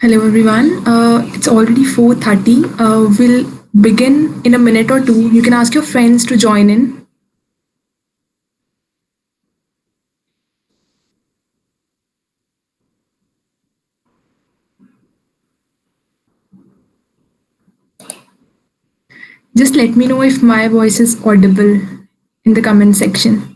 Hello everyone. It's already 4:30. We'll begin in a minute or two. You can ask your friends to join in. Just let me know if my voice is audible in the comment section.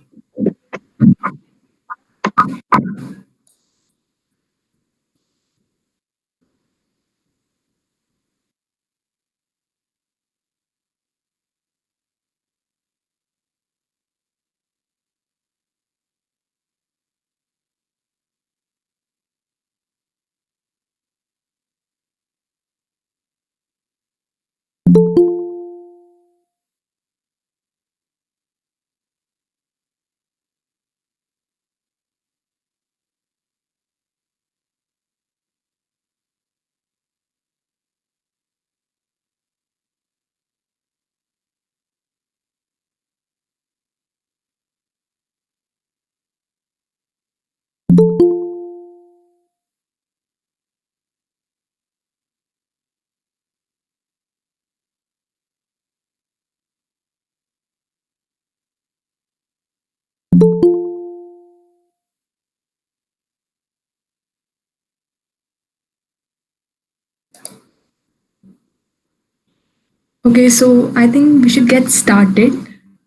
Okay, so I think we should get started.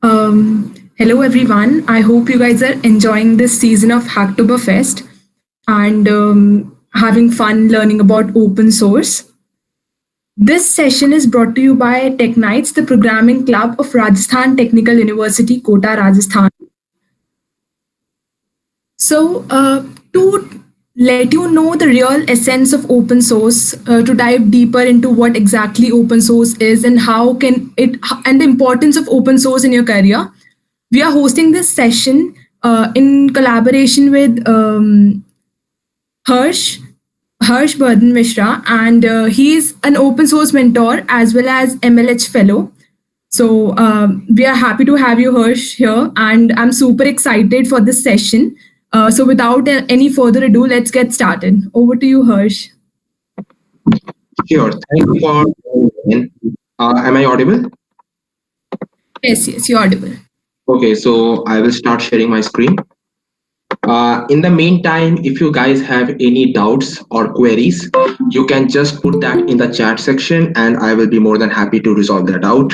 Hello, everyone. I hope you guys are enjoying this season of Hacktoberfest and having fun learning about open source. This session is brought to you by Tech Nights, the programming club of Rajasthan Technical University, Kota, Rajasthan. To let you know the real essence of open source, to dive deeper into what exactly open source is and how can it and the importance of open source in your career, we are hosting this session in collaboration with Harsh, Harsh Bardhan Mishra, and he is an open source mentor as well as MLH fellow. So we are happy to have you, Harsh, here, and I'm super excited for this session. So without any further ado, let's get started. Over to you, Harsh. Sure. Thank you for joining in. Am I audible? Yes, yes, you're audible. Okay, so I will start sharing my screen. In the meantime, if you guys have any doubts or queries, you can just put that in the chat section and I will be more than happy to resolve that out.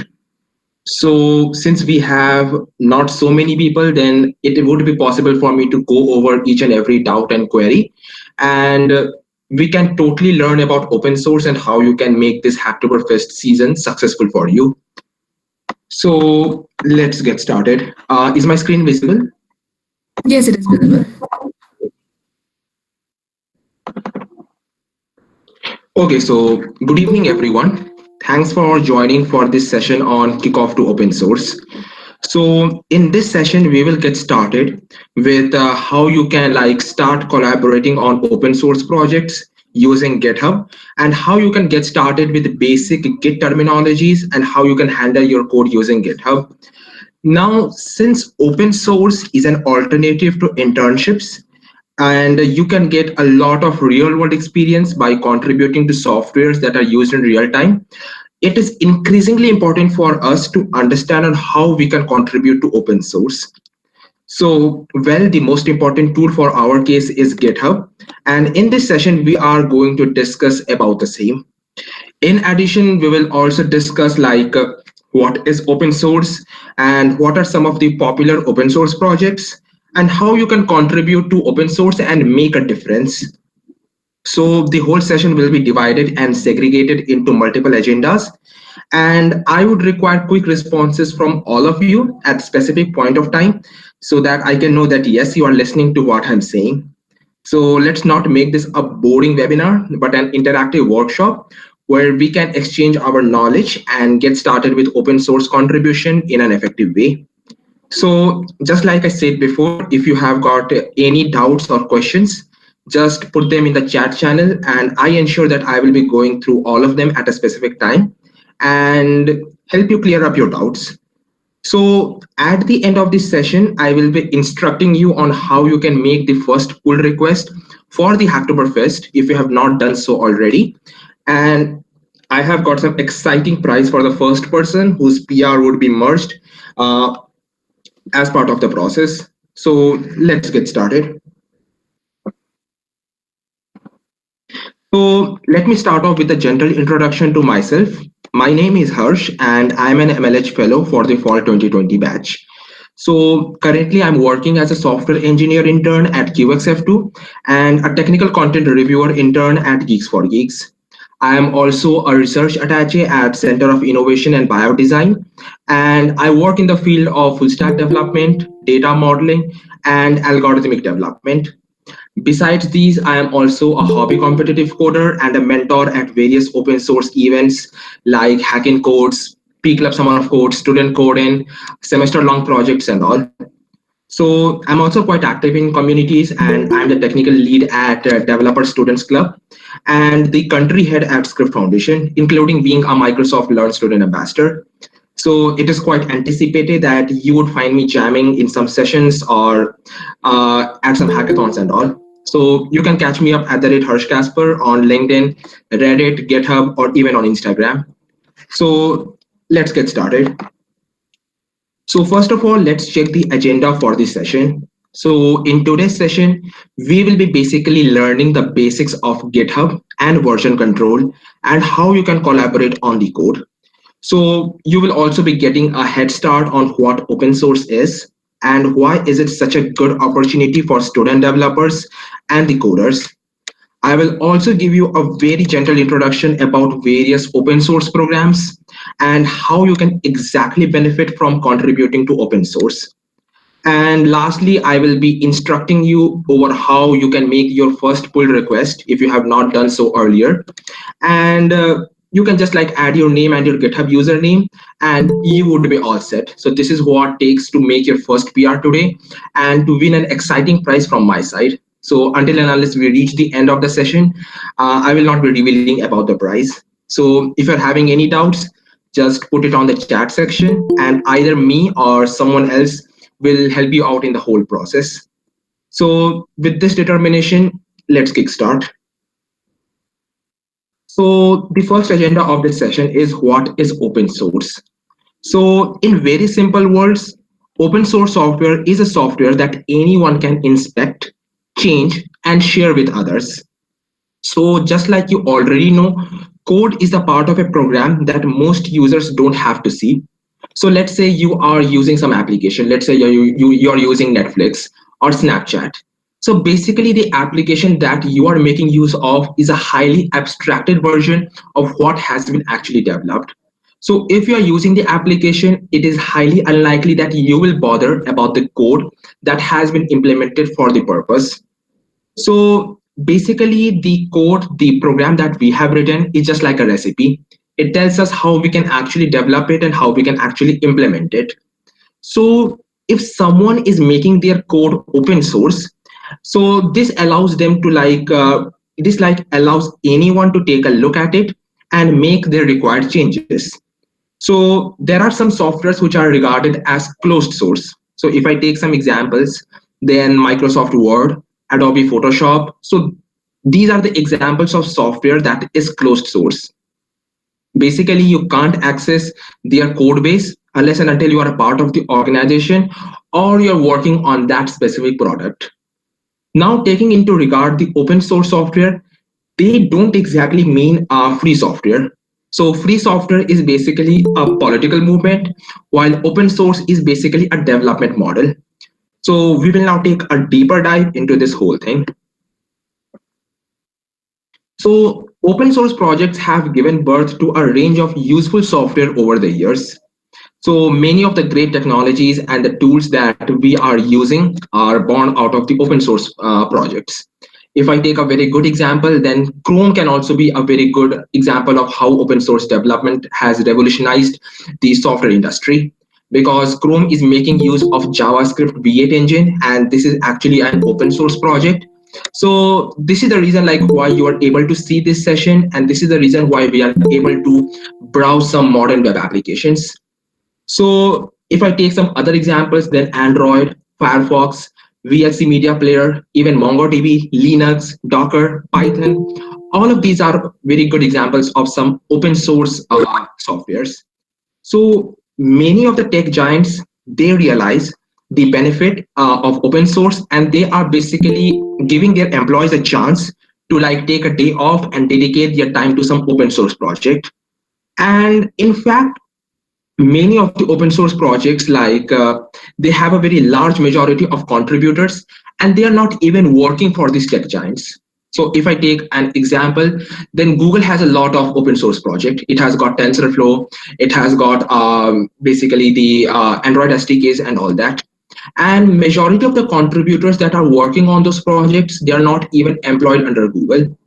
So, since we have not so many people, then it would be possible for me to go over each and every doubt and query. And we can totally learn about open source and how you can make this Hacktoberfest season successful for you. So let's get started. Is my screen visible? Yes, it is visible. Okay, so good evening, everyone. Thanks for joining for this session on Kickoff to Open Source. So in this session, we will get started with how you can like start collaborating on open source projects using GitHub and how you can get started with basic Git terminologies and how you can handle your code using GitHub. Now, since open source is an alternative to internships, and you can get a lot of real world experience by contributing to softwares that are used in real time, it is increasingly important for us to understand on how we can contribute to open source. So, well, the most important tool for our case is GitHub. And in this session, we are going to discuss about the same. In addition, we will also discuss what is open source and what are some of the popular open source projects and how you can contribute to open source and make a difference. So the whole session will be divided and segregated into multiple agendas. And I would require quick responses from all of you at specific point of time so that I can know that yes, you are listening to what I'm saying. So let's not make this a boring webinar, but an interactive workshop where we can exchange our knowledge and get started with open source contribution in an effective way. So just like I said before, if you have got any doubts or questions, just put them in the chat channel and I ensure that I will be going through all of them at a specific time and help you clear up your doubts. So at the end of this session, I will be instructing you on how you can make the first pull request for the Hacktoberfest if you have not done so already. And I have got some exciting prize for the first person whose PR would be merged as part of the process. So let's get started. So let me start off with a gentle introduction to myself. My name is Harsh and I'm an MLH fellow for the fall 2020 batch. So currently I'm working as a software engineer intern at QXF2 and a technical content reviewer intern at Geeks for Geeks. I am also a research attaché at Center of Innovation and Biodesign, and I work in the field of full stack development, data modeling, and algorithmic development. Besides these, I am also a hobby competitive coder and a mentor at various open source events like Hacking Codes, P Club Summer of Code, Student Coding, semester long projects, and all. So I'm also quite active in communities and I'm the technical lead at Developer Students Club and the country head at Script Foundation, including being a Microsoft Learn Student Ambassador. So it is quite anticipated that you would find me jamming in some sessions or at some hackathons and all. So you can catch me up at the rate Harsh Casper on LinkedIn, Reddit, GitHub, or even on Instagram. So let's get started. So first of all, let's check the agenda for this session. So in today's session, we will be basically learning the basics of GitHub and version control and how you can collaborate on the code. So you will also be getting a head start on what open source is and why is it such a good opportunity for student developers and the coders. I will also give you a very gentle introduction about various open source programs and how you can exactly benefit from contributing to open source. And lastly, I will be instructing you over how you can make your first pull request if you have not done so earlier. And you can just like add your name and your GitHub username and you would be all set. So this is what takes to make your first PR today and to win an exciting prize from my side. So until and unless we reach the end of the session, I will not be revealing about the prize. So if you're having any doubts, just put it on the chat section and either me or someone else will help you out in the whole process. So with this determination, let's kickstart. So the first agenda of this session is what is open source. So in very simple words, open source software is a software that anyone can inspect, change, and share with others. So just like you already know, code is a part of a program that most users don't have to see. So let's say you are using some application. Let's say you're using Netflix or Snapchat. So basically the application that you are making use of is a highly abstracted version of what has been actually developed. So if you are using the application, it is highly unlikely that you will bother about the code that has been implemented for the purpose. So basically the code, the program that we have written is just like a recipe. It tells us how we can actually develop it and how we can actually implement it. So if someone is making their code open source, so this allows them to this like allows anyone to take a look at it and make their required changes. So there are some softwares which are regarded as closed source. So if I take some examples, then Microsoft Word, Adobe Photoshop. So these are the examples of software that is closed source. Basically, you can't access their code base unless and until you are a part of the organization or you're working on that specific product. Now, taking into regard the open source software, they don't exactly mean free software. So free software is basically a political movement, while open source is basically a development model. So we will now take a deeper dive into this whole thing. So open source projects have given birth to a range of useful software over the years. So many of the great technologies and the tools that we are using are born out of the open source projects. If I take a very good example, then Chrome can also be a very good example of how open source development has revolutionized the software industry, because Chrome is making use of JavaScript V8 engine, and this is actually an open source project. So this is the reason like why you are able to see this session, and this is the reason why we are able to browse some modern web applications. So if I take some other examples, then Android, Firefox, VLC Media Player, even MongoDB, Linux, Docker, Python, all of these are very good examples of some open source softwares. So many of the tech giants, they realize the benefit of open source, and they are basically giving their employees a chance to like take a day off and dedicate their time to some open source project. And in fact, many of the open source projects they have a very large majority of contributors, and they are not even working for these tech giants. So if I take an example, then Google has a lot of open source project. It has got TensorFlow, it has got basically the Android SDKs and all that. And majority of the contributors that are working on those projects, they are not even employed under Google.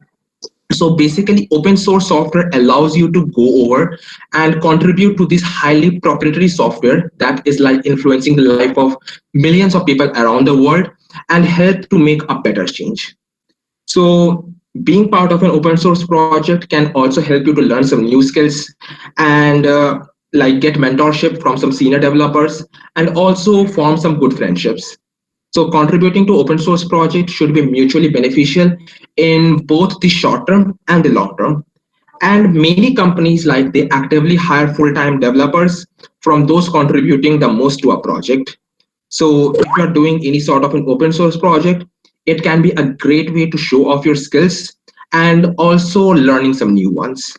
So basically, open source software allows you to go over and contribute to this highly proprietary software that is like influencing the life of millions of people around the world and help to make a better change. So being part of an open source project can also help you to learn some new skills and get mentorship from some senior developers and also form some good friendships. So contributing to open source projects should be mutually beneficial in both the short term and the long term. And many companies they actively hire full-time developers from those contributing the most to a project. So if you're doing any sort of an open source project, it can be a great way to show off your skills and also learning some new ones.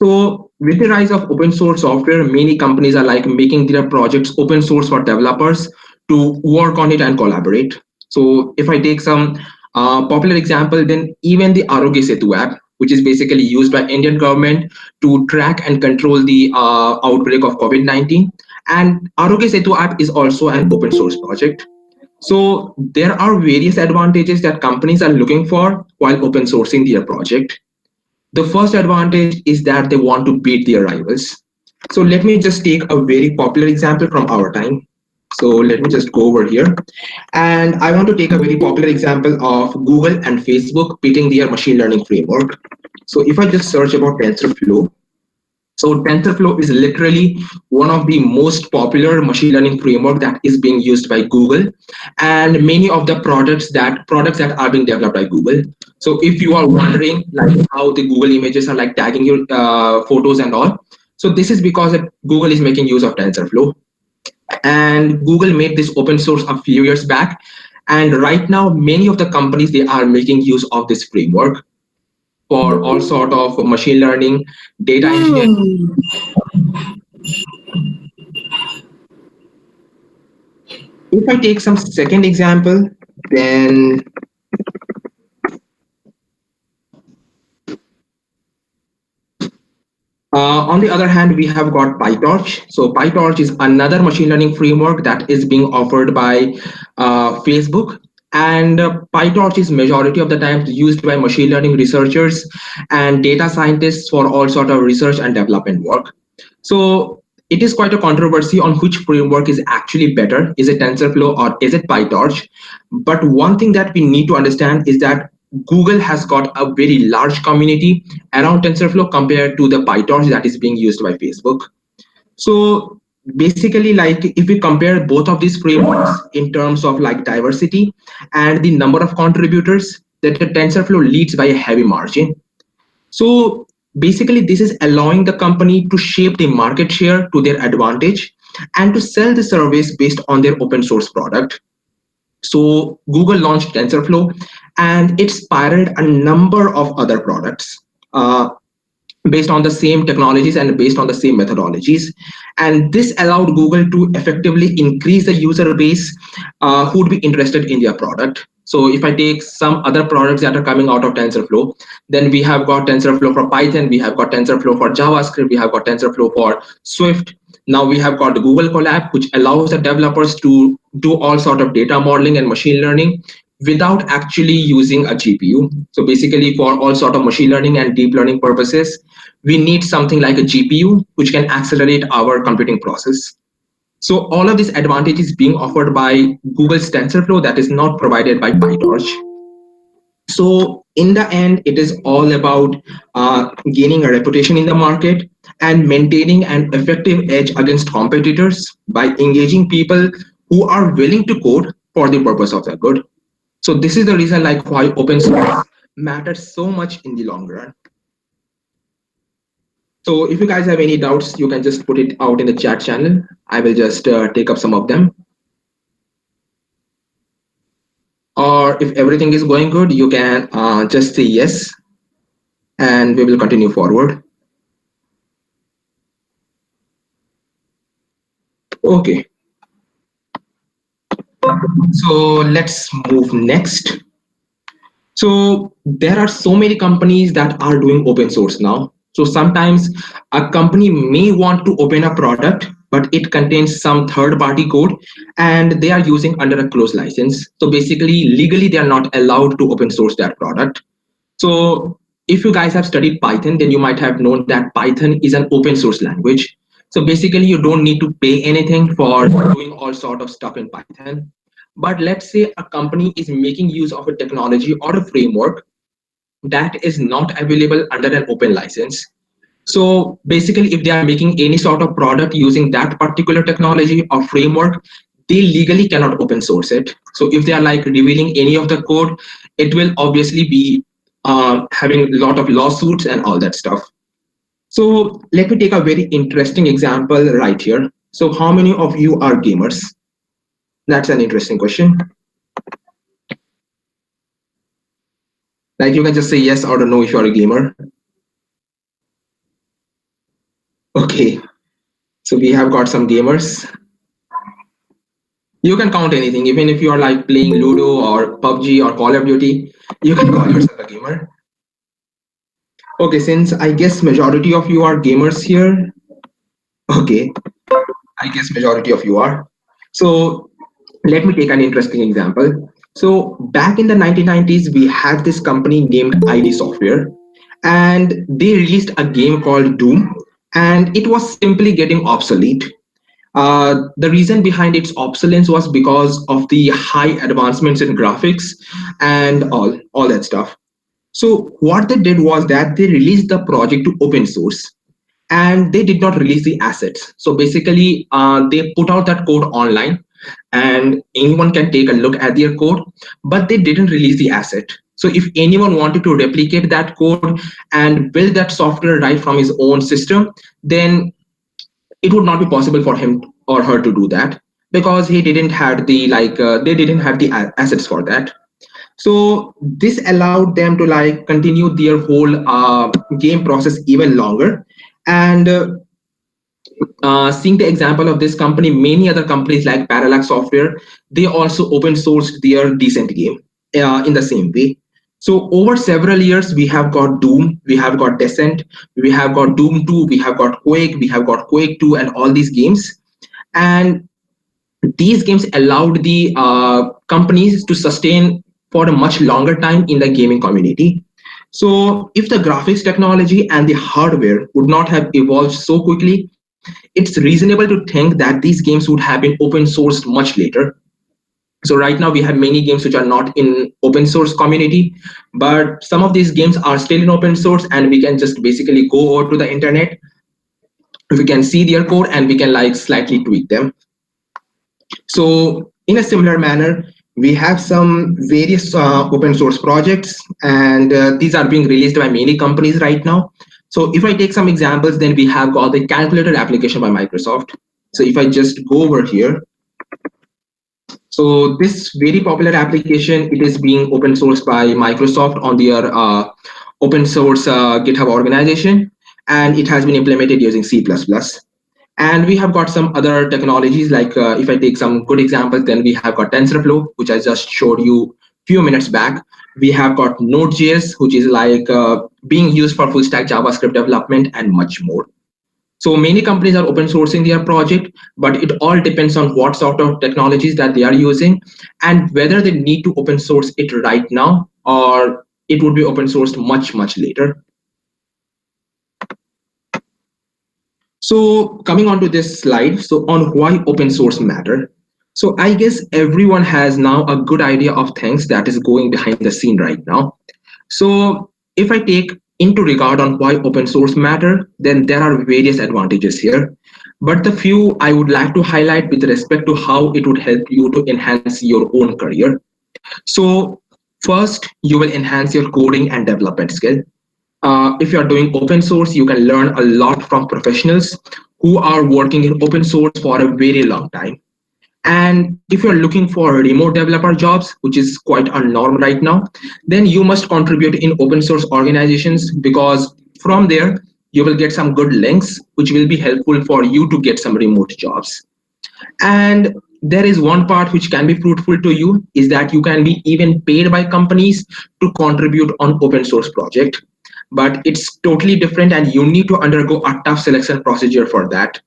So with the rise of open source software, many companies are making their projects open source for developers to work on it and collaborate. So if I take some popular example, then even the Arogya Setu app, which is basically used by Indian government to track and control the outbreak of COVID-19. And Arogya Setu app is also an open source project. So there are various advantages that companies are looking for while open sourcing their project. The first advantage is that they want to beat their rivals. So let me just take a very popular example from our time. So let me just go over here. And I want to take a very popular example of Google and Facebook beating their machine learning framework. So if I just search about TensorFlow, so TensorFlow is literally one of the most popular machine learning framework that is being used by Google and many of the products that are being developed by Google. So if you are wondering how the Google images are tagging your photos and all, so this is because Google is making use of TensorFlow, and Google made this open source a few years back, and right now many of the companies they are making use of this framework for all sort of machine learning, data engineering. If I take some second example, then on the other hand, we have got PyTorch. So PyTorch is another machine learning framework that is being offered by Facebook. And PyTorch is majority of the time used by machine learning researchers and data scientists for all sort of research and development work. So it is quite a controversy on which framework is actually better. Is it TensorFlow or is it PyTorch? But one thing that we need to understand is that Google has got a very large community around TensorFlow compared to the PyTorch that is being used by Facebook. So basically, if we compare both of these frameworks in terms of diversity and the number of contributors, that the TensorFlow leads by a heavy margin. So basically, this is allowing the company to shape the market share to their advantage and to sell the service based on their open source product. So Google launched TensorFlow, and it spiraled a number of other products based on the same technologies and based on the same methodologies. And this allowed Google to effectively increase the user base who would be interested in their product. So if I take some other products that are coming out of TensorFlow, then we have got TensorFlow for Python, we have got TensorFlow for JavaScript, we have got TensorFlow for Swift. Now we have got Google Colab, which allows the developers to do all sort of data modeling and machine learning without actually using a GPU. So basically, for all sort of machine learning and deep learning purposes, we need something like a GPU, which can accelerate our computing process. So all of these advantages being offered by Google's TensorFlow that is not provided by PyTorch. So in the end, it is all about gaining a reputation in the market and maintaining an effective edge against competitors by engaging people who are willing to code for the purpose of the good. So this is the reason why open source matters so much in the long run. So if you guys have any doubts, you can just put it out in the chat channel. I will just take up some of them. Or if everything is going good, you can just say yes. and we will continue forward. Okay, so let's move next. So there are so many companies that are doing open source now. So sometimes a company may want to open a product, but it contains some third party code and they are using under a closed license. So basically, legally, they are not allowed to open source that product. So if you guys have studied Python, then you might have known that Python is an open source language. So basically, you don't need to pay anything for doing all sort of stuff in Python. But let's say a company is making use of a technology or a framework that is not available under an open license. So basically, if they are making any sort of product using that particular technology or framework, they legally cannot open source it. So if they are like revealing any of the code, it will obviously be having a lot of lawsuits and all that stuff. So let me take a very interesting example right here. So how many of you are gamers? That's an interesting question. Like you can just say yes or no if you are a gamer. Okay, so we have got some gamers. You can count anything, even if you are like playing Ludo or PUBG or Call of Duty, you can call yourself a gamer. Okay, since I guess majority of you are gamers here, okay, I guess majority of you are. So let me take an interesting example. So back in the 1990s, we had this company named ID Software, and they released a game called Doom, and it was simply getting obsolete. The reason behind its obsolescence was because of the high advancements in graphics and all that stuff. So what they did was that they released the project to open source and they did not release the assets. So basically, they put out that code online and anyone can take a look at their code, but they didn't release the asset. So if anyone wanted to replicate that code and build that software right from his own system, then it would not be possible for him or her to do that because he didn't have the they didn't have the assets for that. So this allowed them to like continue their whole game process even longer. And seeing the example of this company, many other companies like Parallax Software, they also open sourced their decent game in the same way. So over several years, we have got Doom, we have got Descent, we have got Doom 2, we have got Quake, we have got Quake 2, and all these games. And these games allowed the companies to sustain for a much longer time in the gaming community. So if the graphics technology and the hardware would not have evolved so quickly, it's reasonable to think that these games would have been open sourced much later. So right now we have many games which are not in open source community, but some of these games are still in open source and we can just basically go over to the internet, we can see their code and we can like slightly tweak them. So in a similar manner, we have some various open source projects and these are being released by many companies right now. So if I take some examples, then we have got the calculator application by Microsoft. So if I just go over here, so this very popular application, it is being open sourced by Microsoft on their open source GitHub organization, and it has been implemented using C++. And we have got some other technologies like if I take some good examples, then we have got TensorFlow, which I just showed you few minutes back. We have got Node.js, which is like being used for full stack JavaScript development and much more. So many companies are open sourcing their project, but it all depends on what sort of technologies that they are using and whether they need to open source it right now or it would be open sourced much later. So coming on to this slide, so on why open source matter. So I guess everyone has now a good idea of things that is going behind the scene right now. So if I take into regard on why open source matter, then there are various advantages here. But the few I would like to highlight with respect to how it would help you to enhance your own career. So first, you will enhance your coding and development skill. If you are doing open source, you can learn a lot from professionals who are working in open source for a very long time. And if you're looking for remote developer jobs, which is quite a norm right now, then you must contribute in open source organizations, because from there you will get some good links which will be helpful for you to get some remote jobs. And there is one part which can be fruitful to you, is that you can be even paid by companies to contribute on open source project. But it's totally different and you need to undergo a tough selection procedure for that.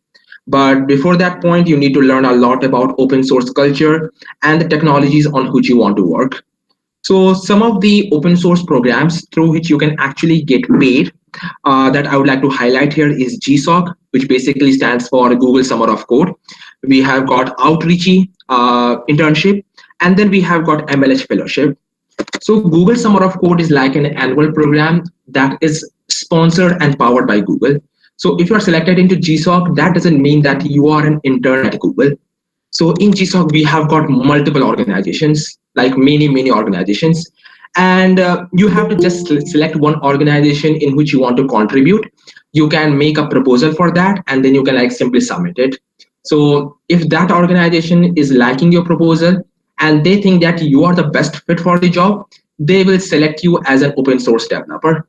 But before that point, you need to learn a lot about open source culture and the technologies on which you want to work. So some of the open source programs through which you can actually get paid, that I would like to highlight here is GSOC, which basically stands for Google Summer of Code. We have got Outreachy internship, and then we have got MLH fellowship. So Google Summer of Code is like an annual program that is sponsored and powered by Google. So if you are selected into GSOC, that doesn't mean that you are an intern at Google. So in GSOC, we have got multiple organizations, like many organizations. And you have to just select one organization in which you want to contribute. You can make a proposal for that, and then you can like simply submit it. So if that organization is liking your proposal and they think that you are the best fit for the job, they will select you as an open source developer.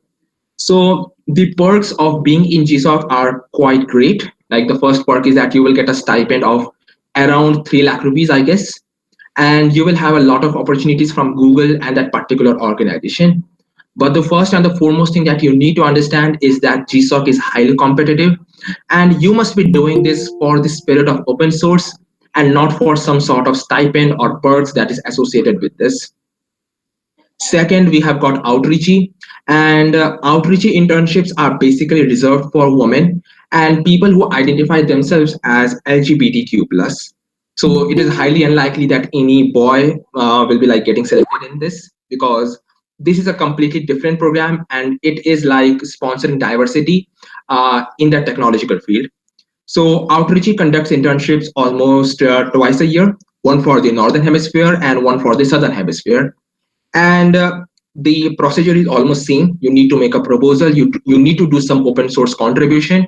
So the perks of being in GSOC are quite great. Like the first perk is that you will get a stipend of around 3 lakh rupees, I guess, and you will have a lot of opportunities from Google and that particular organization. But the first and the foremost thing that you need to understand is that GSOC is highly competitive, and you must be doing this for the spirit of open source and not for some sort of stipend or perks that is associated with this. Second, we have got Outreachy, and Outreachy internships are basically reserved for women and people who identify themselves as LGBTQ plus. So it is highly unlikely that any boy will be like getting selected in this, because this is a completely different program and it is like sponsoring diversity in the technological field. So Outreachy conducts internships almost twice a year, one for the northern hemisphere and one for the southern hemisphere. And the procedure is almost same. You need to make a proposal, you need to do some open source contribution,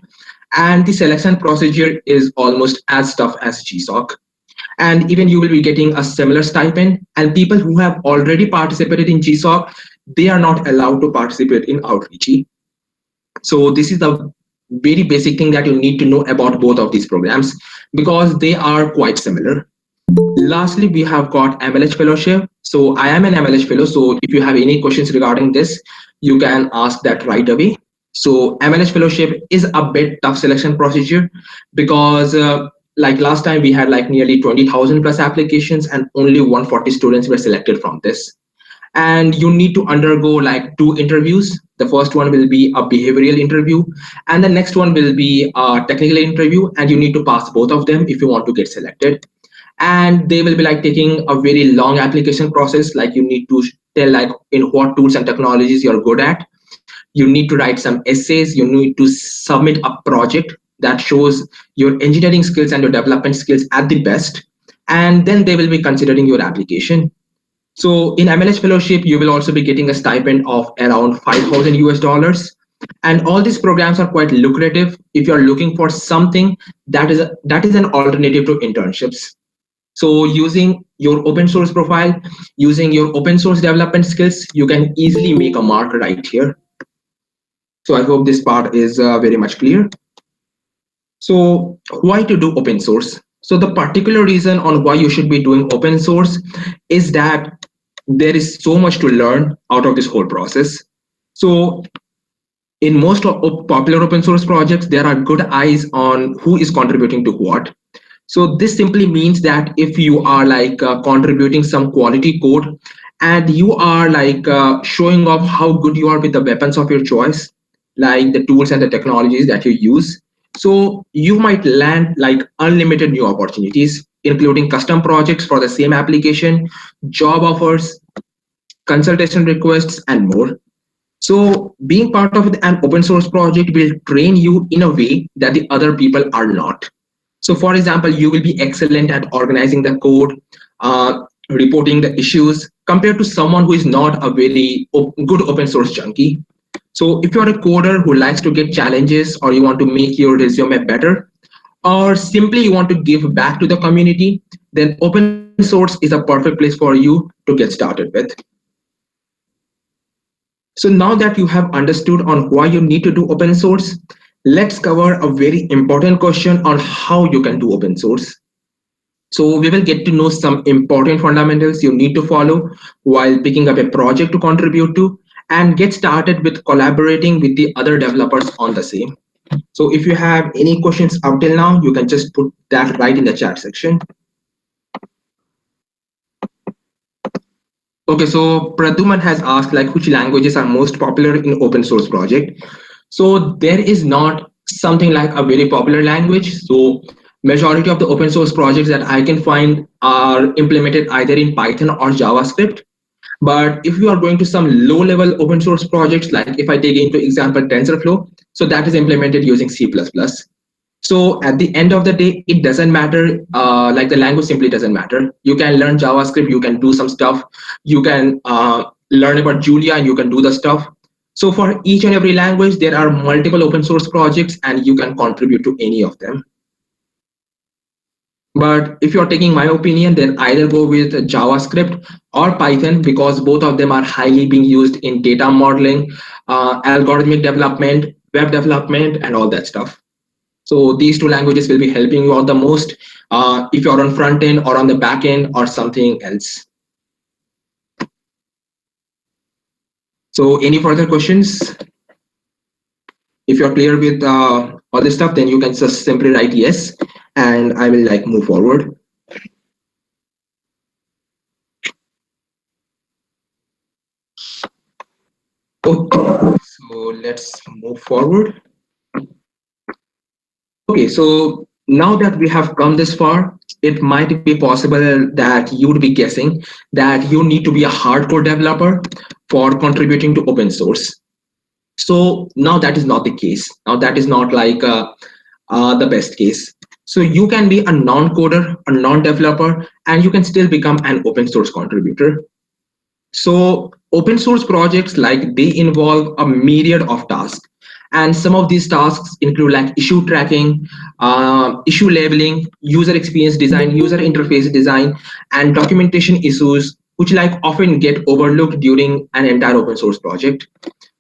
and the selection procedure is almost as tough as GSOC. And even you will be getting a similar stipend, and people who have already participated in GSOC, they are not allowed to participate in Outreachy. So this is the very basic thing that you need to know about both of these programs, because they are quite similar. Lastly, we have got MLH fellowship. So I am an MLH fellow. So if you have any questions regarding this, you can ask that right away. So MLH fellowship is a bit tough selection procedure, because like last time we had like nearly 20,000 plus applications and only 140 students were selected from this. And you need to undergo like 2 interviews. The first one will be a behavioral interview, and the next one will be a technical interview, and you need to pass both of them if you want to get selected. And they will be like taking a very long application process. Like you need to tell like in what tools and technologies you're good at. You need to write some essays, you need to submit a project that shows your engineering skills and your development skills at the best, and then they will be considering your application. So in MLH fellowship, you will also be getting a stipend of around 5,000 US dollars. And all these programs are quite lucrative if you're looking for something that is an alternative to internships. So using your open source profile, using your open source development skills, you can easily make a mark right here. So I hope this part is very much clear. So why to do open source? So the particular reason on why you should be doing open source is that there is so much to learn out of this whole process. So in most popular open source projects, there are good eyes on who is contributing to what. So this simply means that if you are like contributing some quality code, and you are like showing off how good you are with the weapons of your choice, like the tools and the technologies that you use, so you might land like unlimited new opportunities, including custom projects for the same application, job offers, consultation requests, and more. So being part of an open source project will train you in a way that the other people are not. So for example, you will be excellent at organizing the code, reporting the issues, compared to someone who is not a very good open source junkie. So if you're a coder who likes to get challenges, or you want to make your resume better, or simply you want to give back to the community, then open source is a perfect place for you to get started with. So now that you have understood on why you need to do open source, let's cover a very important question on how you can do open source. So we will get to know some important fundamentals you need to follow while picking up a project to contribute to, and get started with collaborating with the other developers on the same. So if you have any questions up till now, you can just put that right in the chat section. Okay, so Praduman has asked like which languages are most popular in open source project. So there is not something like a very popular language. So majority of the open source projects that I can find are implemented either in Python or JavaScript. But if you are going to some low level open source projects, like if I take into example TensorFlow, so that is implemented using C++. So at the end of the day, it doesn't matter. Like the language simply doesn't matter. You can learn JavaScript, you can do some stuff. You can learn about Julia, and you can do the stuff. So for each and every language, there are multiple open source projects, and you can contribute to any of them. But if you're taking my opinion, then either go with JavaScript or Python, because both of them are highly being used in data modeling, algorithmic development, web development, and all that stuff. So these two languages will be helping you out the most if you're on front end or on the back end or something else. So any further questions? If you're clear with all this stuff, then you can just simply write yes, and I will like move forward. Okay, so let's move forward. Okay, so now that we have come this far, it might be possible that you would be guessing that you need to be a hardcore developer for contributing to open source. So now that is not the case. Now that is not like the best case. So you can be a non-coder, a non-developer, and you can still become an open source contributor. So open source projects, like, they involve a myriad of tasks, and some of these tasks include like issue tracking, issue labeling, user experience design, user interface design, and documentation issues, which like often get overlooked during an entire open source project.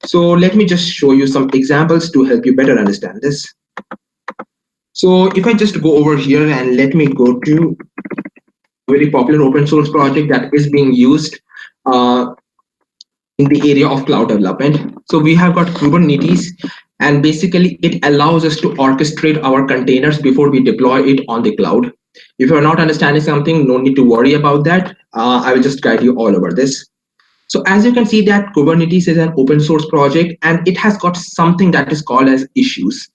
So let me just show you some examples to help you better understand this. So if I just go over here and let me go to a very popular open source project that is being used uh, in the area of cloud development. So we have got Kubernetes, and basically it allows us to orchestrate our containers before we deploy it on the cloud. If you're not understanding something, no need to worry about that. I will just guide you all over this. So as you can see that Kubernetes is an open source project, and it has got something that is called as issues.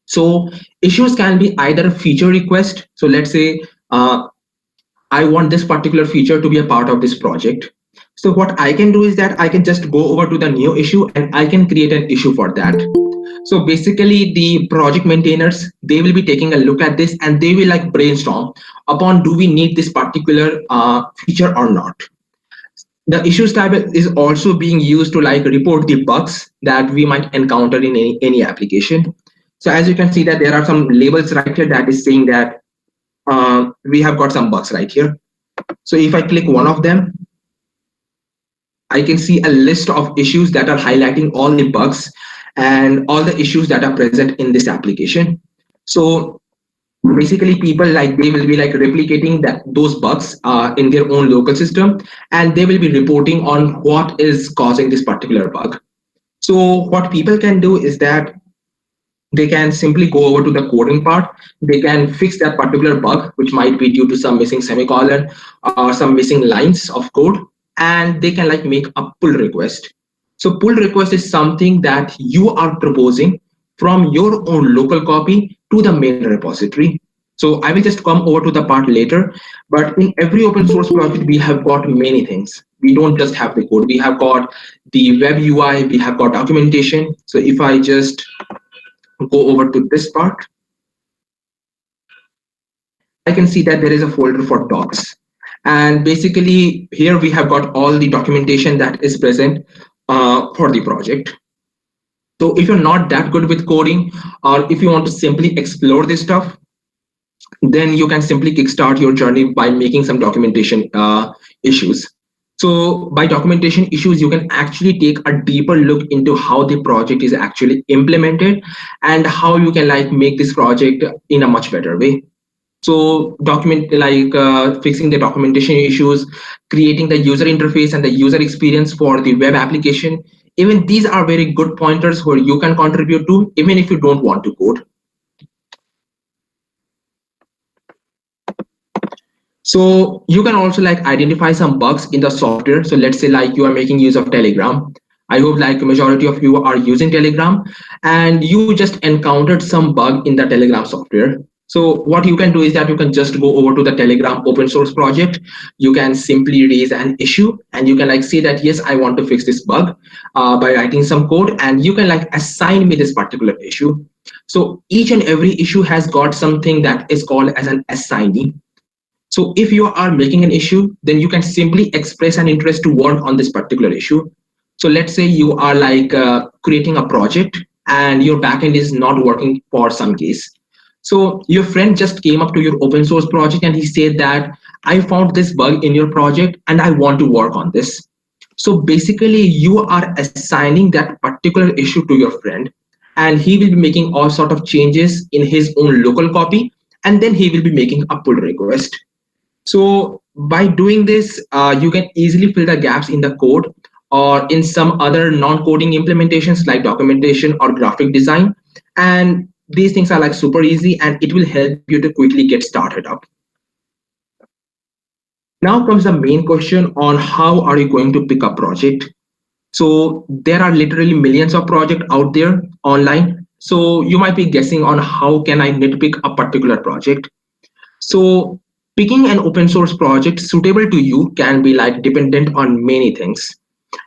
So issues can be either a feature request. So let's say I want this particular feature to be a part of this project. So what I can do is that I can just go over to the new issue and I can create an issue for that. So basically the project maintainers, they will be taking a look at this and they will like brainstorm upon do we need this particular feature or not. The issues tab is also being used to like report the bugs that we might encounter in any application. So as you can see that there are some labels right here that is saying that we have got some bugs right here. So if I click one of them, I can see a list of issues that are highlighting all the bugs and all the issues that are present in this application. So basically people like they will be like replicating that those bugs in their own local system, and they will be reporting on what is causing this particular bug. So what people can do is that they can simply go over to the coding part. They can fix that particular bug, which might be due to some missing semicolon or some missing lines of code, and they can like make a pull request. So pull request is something that you are proposing from your own local copy to the main repository. So I will just come over to the part later, but in every open source project, we have got many things. We don't just have the code. We have got the web UI, we have got documentation. So if I just go over to this part, I can see that there is a folder for docs. And basically here we have got all the documentation that is present for the project. So if you're not that good with coding, or if you want to simply explore this stuff, then you can simply kickstart your journey by making some documentation issues. So by documentation issues, you can actually take a deeper look into how the project is actually implemented and how you can like make this project in a much better way. So document like fixing the documentation issues, creating the user interface and the user experience for the web application. Even these are very good pointers where you can contribute to, even if you don't want to code. So you can also like identify some bugs in the software. So let's say like you are making use of Telegram. I hope like majority of you are using Telegram and you just encountered some bug in the Telegram software. So what you can do is that you can just go over to the Telegram open source project. You can simply raise an issue and you can like say that, yes, I want to fix this bug by writing some code, and you can like assign me this particular issue. So each and every issue has got something that is called as an assignee. So if you are making an issue, then you can simply express an interest to work on this particular issue. So let's say you are like creating a project and your backend is not working for some case. So your friend just came up to your open source project and he said that I found this bug in your project and I want to work on this. So basically you are assigning that particular issue to your friend, and he will be making all sort of changes in his own local copy, and then he will be making a pull request. So by doing this, you can easily fill the gaps in the code or in some other non-coding implementations like documentation or graphic design. And these things are like super easy and it will help you to quickly get started up. Now comes the main question on how are you going to pick a project? So there are literally millions of projects out there online. So you might be guessing on how can I nitpick a particular project. So picking an open source project suitable to you can be like dependent on many things.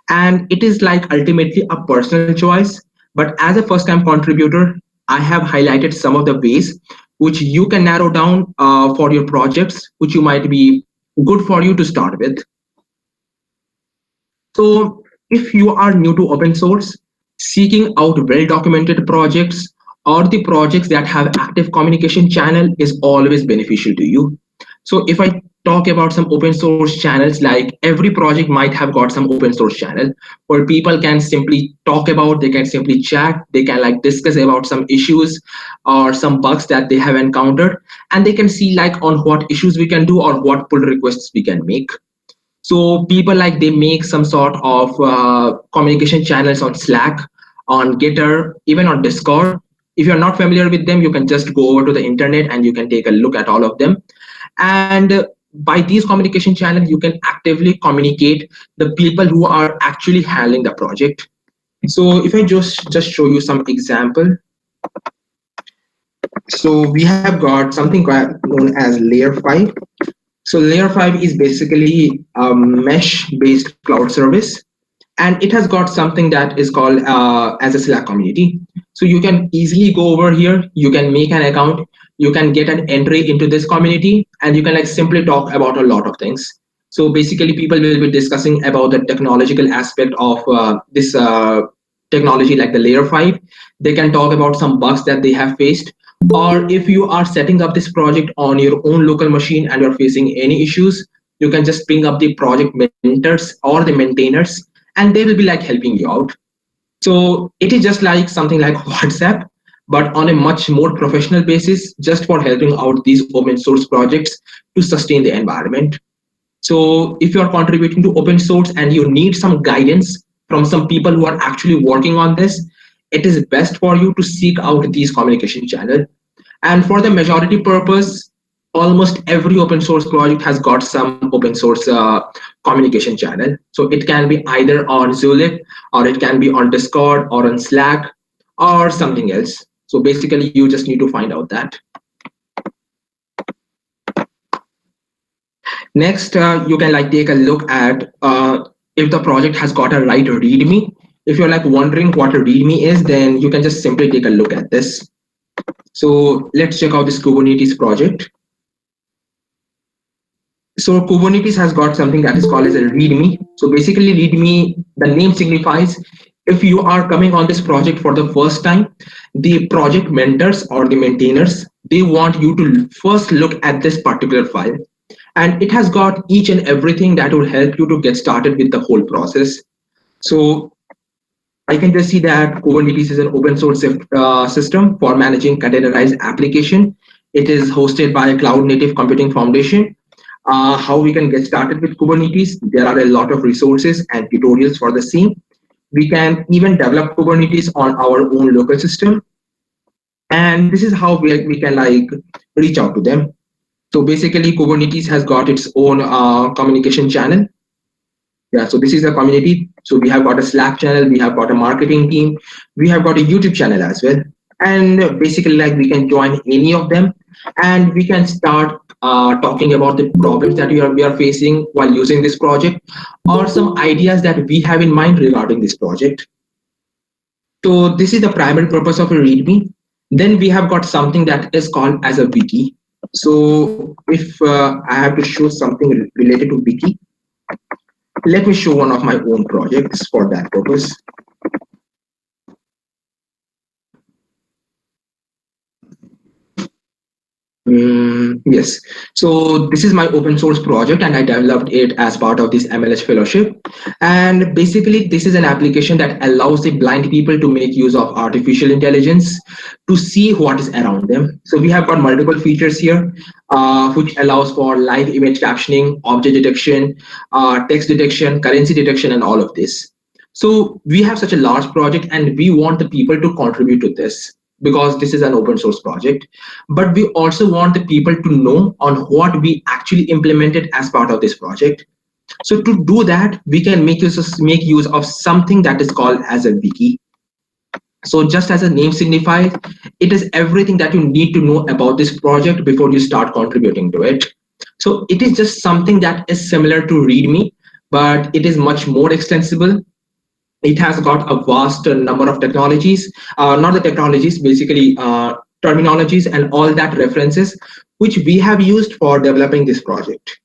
And it is like ultimately a personal choice. But as a first time contributor, I have highlighted some of the ways which you can narrow down for your projects, which you might be good for you to start with. So if you are new to open source, seeking out well-documented projects or the projects that have active communication channel is always beneficial to you. So if I talk about some open source channels, like every project might have got some open source channel where people can simply talk about, they can simply chat, they can like discuss about some issues or some bugs that they have encountered, and they can see like on what issues we can do or what pull requests we can make. So people like they make some sort of communication channels on Slack, on Gitter, even on Discord. If you're not familiar with them, you can just go over to the internet and you can take a look at all of them. And by these communication channels, you can actively communicate the people who are actually handling the project. So if I just show you some example. So we have got something known as Layer 5. So Layer 5 is basically a mesh-based cloud service, and it has got something that is called as a Slack community. So you can easily go over here, you can make an account, you can get an entry into this community, and you can like simply talk about a lot of things. So basically people will be discussing about the technological aspect of this technology like the Layer 5. They can talk about some bugs that they have faced, or if you are setting up this project on your own local machine and you're facing any issues, you can just ping up the project mentors or the maintainers, and they will be like helping you out. So it is just like something like WhatsApp, but on a much more professional basis, just for helping out these open source projects to sustain the environment. So if you're contributing to open source and you need some guidance from some people who are actually working on this, it is best for you to seek out these communication channels. And for the majority purpose, almost every open source project has got some open source communication channel. So it can be either on Zulip, or it can be on Discord or on Slack or something else. So basically you just need to find out that. Next, you can like take a look at if the project has got a right README. If you're like wondering what a README is, then you can just simply take a look at this. So let's check out this Kubernetes project. So Kubernetes has got something that is called as a README. So basically README, the name signifies if you are coming on this project for the first time, the project mentors or the maintainers, they want you to first look at this particular file, and it has got each and everything that will help you to get started with the whole process. So I can just see that Kubernetes is an open source system for managing containerized application. It is hosted by Cloud Native Computing Foundation. How we can get started with Kubernetes? There are a lot of resources and tutorials for the same. We can even develop Kubernetes on our own local system, and this is how we can like reach out to them. So basically, Kubernetes has got its own communication channel. Yeah, so this is a community. So we have got a Slack channel, we have got a marketing team, we have got a YouTube channel as well. And basically, like we can join any of them, and we can start talking about the problems that we are facing while using this project, or some ideas that we have in mind regarding this project. So this is the primary purpose of a README. Then we have got something that is called as a wiki. So if I have to show something related to wiki, let me show one of my own projects for that purpose. Yes, so this is my open source project, and I developed it as part of this MLS fellowship. And basically, this is an application that allows the blind people to make use of artificial intelligence to see what is around them. So we have got multiple features here, which allows for live image captioning, object detection, text detection, currency detection, and all of this. So we have such a large project, and we want the people to contribute to this because this is an open source project, but we also want the people to know on what we actually implemented as part of this project. So to do that, we can make use of something that is called as a wiki. So just as the name signifies, it is everything that you need to know about this project before you start contributing to it. So it is just something that is similar to README, but it is much more extensible. It has got a vast number of technologies, not the technologies, basically terminologies and all that references, which we have used for developing this project.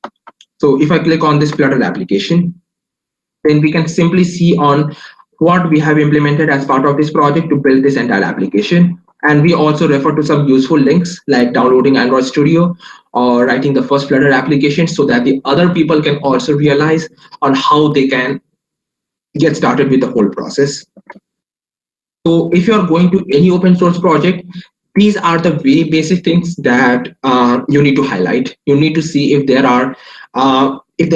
So if I click on this Flutter application, then we can simply see on what we have implemented as part of this project to build this entire application. And we also refer to some useful links like downloading Android Studio or writing the first Flutter application so that the other people can also realize on how they can get started with the whole process. So if you are going to any open source project, these are the very basic things that you need to highlight. You need to see if there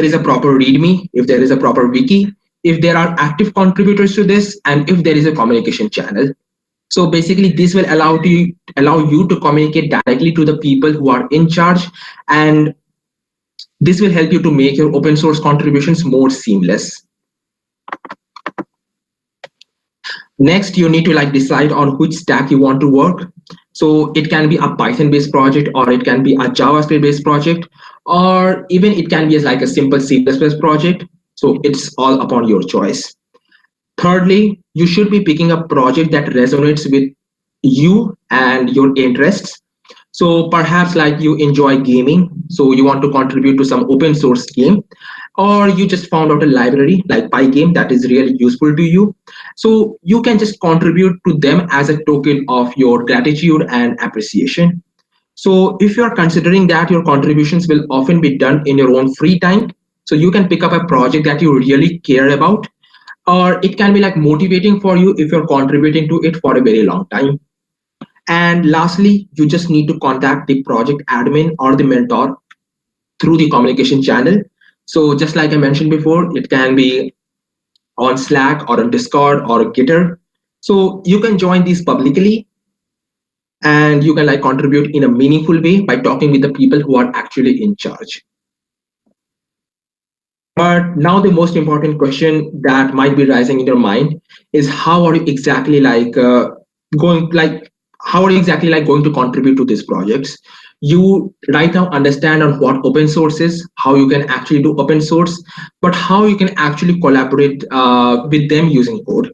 is a proper README, if there is a proper wiki, if there are active contributors to this, and if there is a communication channel. So basically, this will allow you to communicate directly to the people who are in charge, and this will help you to make your open source contributions more seamless. Next, you need to like decide on which stack you want to work. So it can be a Python based project, or it can be a JavaScript based project, or even it can be as like a simple C++ project. So it's all upon your choice. Thirdly, you should be picking a project that resonates with you and your interests. So perhaps like you enjoy gaming, so you want to contribute to some open source game, or you just found out a library like Pygame that is really useful to you. So you can just contribute to them as a token of your gratitude and appreciation. So if you are considering that your contributions will often be done in your own free time, so you can pick up a project that you really care about, or it can be like motivating for you if you're contributing to it for a very long time. And lastly, you just need to contact the project admin or the mentor through the communication channel. So just like I mentioned before, it can be on Slack or on Discord or Gitter. So you can join these publicly, and you can like contribute in a meaningful way by talking with the people who are actually in charge. But now the most important question that might be rising in your mind is how are you exactly like going like how are you exactly like going to contribute to these projects? You right now understand on what open source is, how you can actually do open source, but how you can actually collaborate with them using code.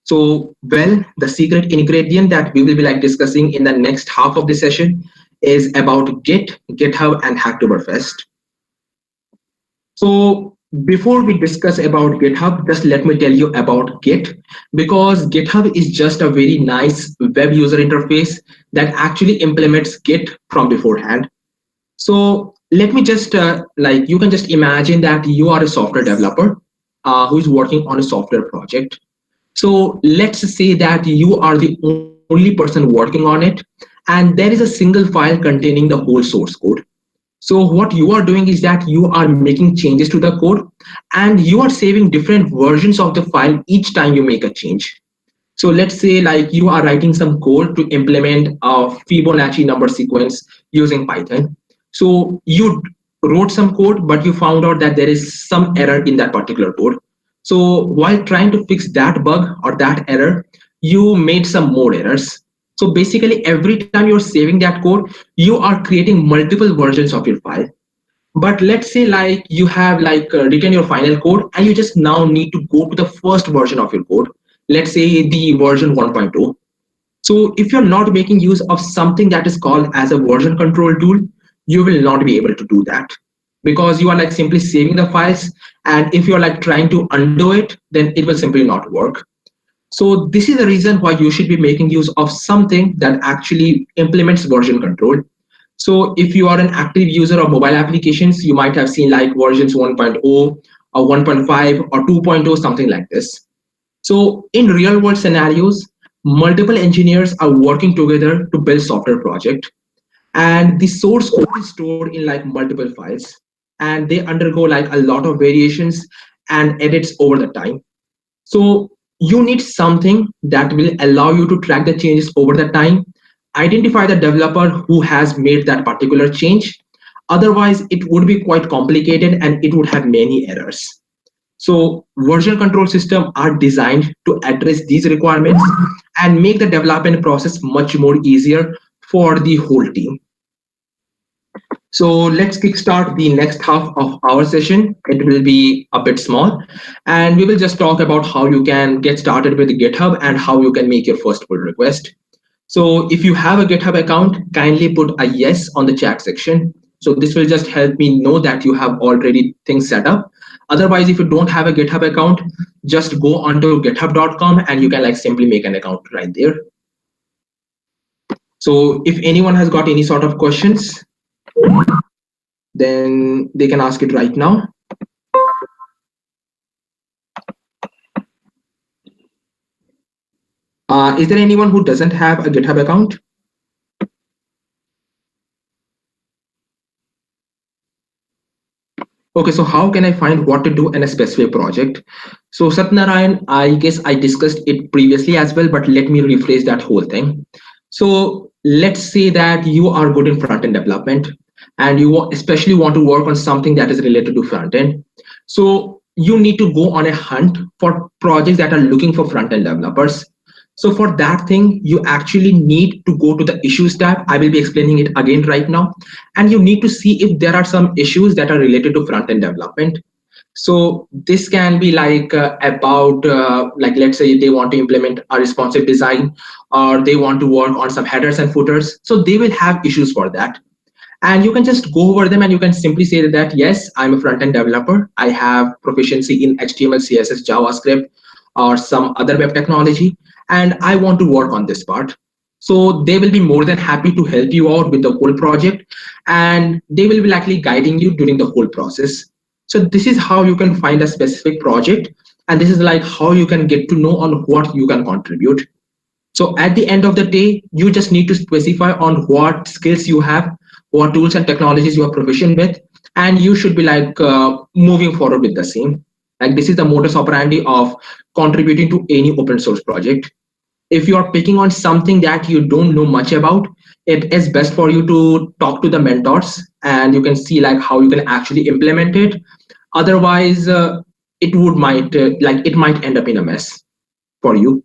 So, well, the secret ingredient that we will be like discussing in the next half of the session is about Git, GitHub, and Hacktoberfest. So Before we discuss about GitHub, just let me tell you about Git, because GitHub is just a very nice web user interface that actually implements Git from beforehand. So let me just like, you can just imagine that you are a software developer who is working on a software project. So let's say that you are the only person working on it, and there is a single file containing the whole source code. So what you are doing is that you are making changes to the code, and you are saving different versions of the file each time you make a change. So let's say like you are writing some code to implement a Fibonacci number sequence using Python. So you wrote some code, but you found out that there is some error in that particular code. So while trying to fix that bug or that error, you made some more errors. So basically, every time you're saving that code, you are creating multiple versions of your file. But let's say like you have like written your final code, and you just now need to go to the first version of your code. Let's say the version 1.0. So if you're not making use of something that is called as a version control tool, you will not be able to do that, because you are like simply saving the files. And if you're like trying to undo it, then it will simply not work. So this is the reason why you should be making use of something that actually implements version control. So if you are an active user of mobile applications, you might have seen like versions 1.0 or 1.5 or 2.0, something like this. So in real world scenarios, multiple engineers are working together to build software project, and the source code is stored in like multiple files, and they undergo like a lot of variations and edits over the time. So you need something that will allow you to track the changes over the time, identify the developer who has made that particular change. Otherwise, it would be quite complicated and it would have many errors. So version control systems are designed to address these requirements and make the development process much more easier for the whole team. So let's kickstart the next half of our session. It will be a bit small, and we will just talk about how you can get started with GitHub and how you can make your first pull request. So if you have a GitHub account, kindly put a yes on the chat section. So this will just help me know that you have already things set up. Otherwise, if you don't have a GitHub account, just go onto github.com and you can like simply make an account right there. So if anyone has got any sort of questions, then they can ask it right now. Is there anyone who doesn't have a GitHub account? Okay, so how can I find what to do in a specific project? So Satnarayan, I guess I discussed it previously as well, but let me rephrase that whole thing. So let's say that you are good in front-end development, and you especially want to work on something that is related to front-end. So you need to go on a hunt for projects that are looking for front-end developers. So for that thing, you actually need to go to the issues tab. I will be explaining it again right now. And you need to see if there are some issues that are related to front-end development. So this can be like about like, let's say they want to implement a responsive design, or they want to work on some headers and footers. So they will have issues for that. And you can just go over them and you can simply say that, yes, I'm a front-end developer. I have proficiency in HTML, CSS, JavaScript, or some other web technology, and I want to work on this part. So they will be more than happy to help you out with the whole project, and they will be likely guiding you during the whole process. So this is how you can find a specific project, and this is like how you can get to know on what you can contribute. So at the end of the day, you just need to specify on what skills you have, what tools and technologies you are proficient with, and you should be like moving forward with the same. Like this is the modus operandi of contributing to any open source project. If you are picking on something that you don't know much about, it is best for you to talk to the mentors, and you can see like how you can actually implement it. Otherwise, it would might like it might end up in a mess for you.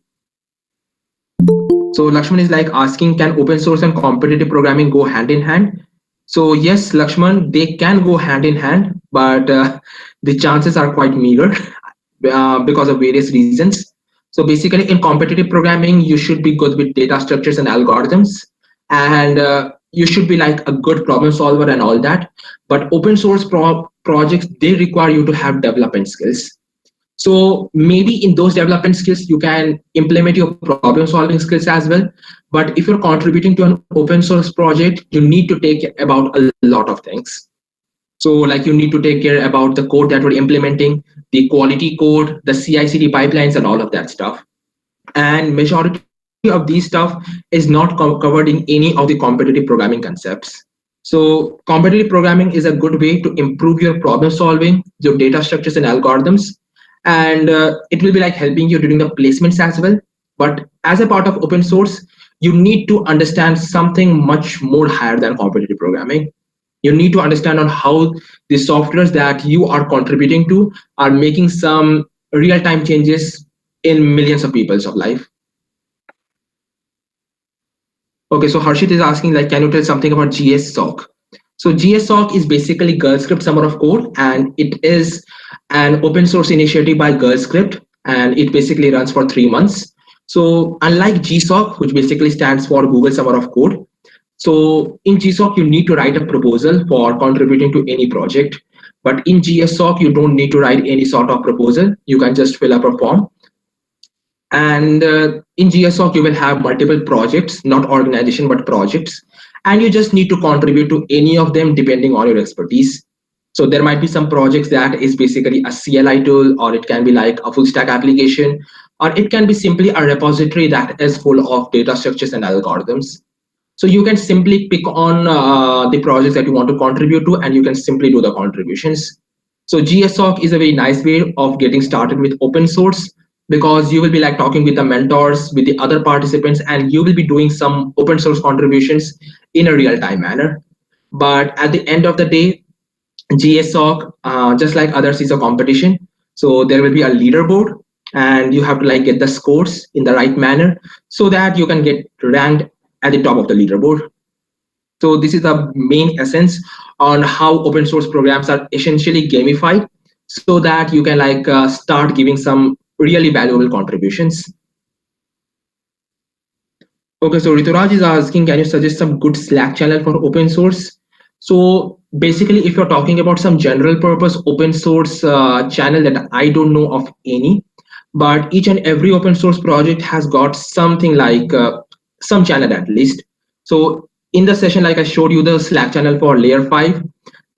So Lakshman is like asking, can open source and competitive programming go hand in hand? So yes, Lakshman, they can go hand in hand, but the chances are quite meager because of various reasons. So basically, in competitive programming, you should be good with data structures and algorithms, and you should be like a good problem solver and all that. But open source projects, they require you to have development skills. So maybe in those development skills, you can implement your problem solving skills as well. But if you're contributing to an open source project, you need to take about a lot of things. So like you need to take care about the code that we're implementing, the quality code, the CI/CD pipelines, and all of that stuff. And majority of these stuff is not covered in any of the competitive programming concepts. So competitive programming is a good way to improve your problem solving, your data structures and algorithms, and it will be like helping you during the placements as well. But as a part of open source, you need to understand something much more higher than competitive programming. You need to understand on how the softwares that you are contributing to are making some real-time changes in millions of people's of life. Okay, so Harshit is asking like, can you tell something about GSSOC? So GSSOC is basically Girl Script Summer of Code, and it is an open source initiative by Girl Script, and it basically runs for 3 months. So unlike GSOC, which basically stands for Google Summer of Code, so in GSOC, you need to write a proposal for contributing to any project. But in GSOC, you don't need to write any sort of proposal. You can just fill up a form. And in GSOC, you will have multiple projects, not organization, but projects. And you just need to contribute to any of them depending on your expertise. So there might be some projects that is basically a CLI tool, or it can be like a full stack application, or it can be simply a repository that is full of data structures and algorithms. So you can simply pick on the projects that you want to contribute to, and you can simply do the contributions. So GSOC is a very nice way of getting started with open source, because you will be like talking with the mentors, with the other participants, and you will be doing some open source contributions in a real-time manner. But at the end of the day, GSOC, just like others, is a competition. So there will be a leaderboard, and you have to like get the scores in the right manner so that you can get ranked at the top of the leaderboard. So this is the main essence on how open source programs are essentially gamified, so that you can like start giving some really valuable contributions. Okay, so Rituraj is asking, can you suggest some good Slack channel for open source? So basically, if you're talking about some general purpose open source channel, that I don't know of any, but each and every open source project has got something like some channel at least. So in the session, like I showed you the Slack channel for layer 5,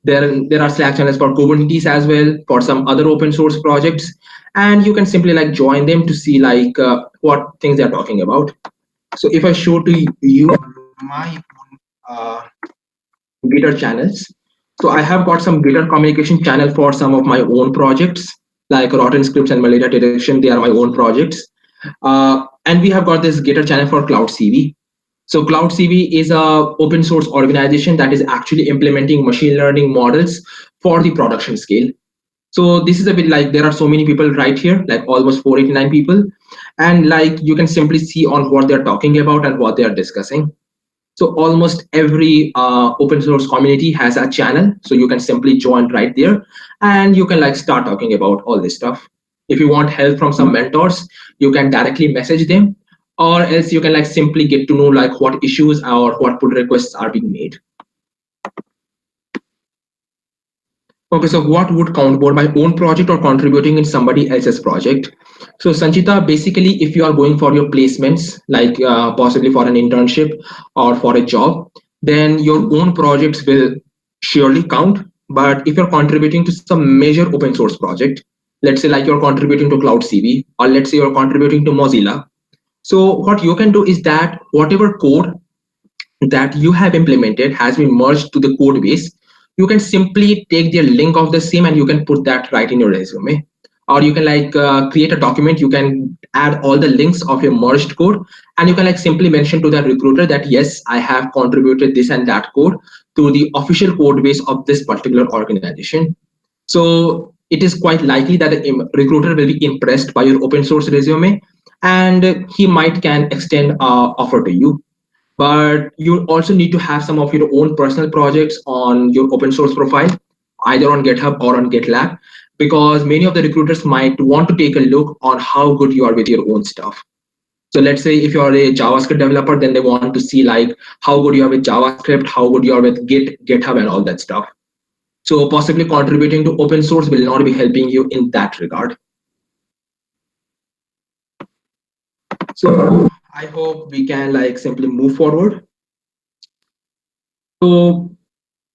there are Slack channels for Kubernetes as well, for some other open source projects, and you can simply like join them to see like what things they're talking about. So if I show to you my Gitter channels, so I have got some Gitter communication channel for some of my own projects, like Rotten Scripts and Malaria Detection. They are my own projects. And we have got this Gitter channel for Cloud CV. So Cloud CV is a open source organization that is actually implementing machine learning models for the production scale. So this is a bit like, there are so many people right here, like almost 489 people, and like you can simply see on what they're talking about and what they are discussing. So almost every open source community has a channel, so you can simply join right there, and you can like start talking about all this stuff. If you want help from some mentors, you can directly message them, or else you can like simply get to know like what issues or what pull requests are being made. Okay, so what would count more, my own project or contributing in somebody else's project? So Sanchita, basically, if you are going for your placements, like possibly for an internship or for a job, then your own projects will surely count. But if you're contributing to some major open source project, let's say like you're contributing to Cloud CV, or let's say you're contributing to Mozilla. So what you can do is that whatever code that you have implemented has been merged to the code base, you can simply take the link of the same and you can put that right in your resume. Or you can like create a document, you can add all the links of your merged code, and you can like simply mention to the recruiter that yes, I have contributed this and that code to the official code base of this particular organization. So it is quite likely that the recruiter will be impressed by your open source resume, and he might can extend an offer to you. But you also need to have some of your own personal projects on your open source profile, either on GitHub or on GitLab, because many of the recruiters might want to take a look on how good you are with your own stuff. So let's say if you're a JavaScript developer, then they want to see like how good you are with JavaScript, how good you are with GitHub and all that stuff. So possibly contributing to open source will not be helping you in that regard. So I hope we can like simply move forward. So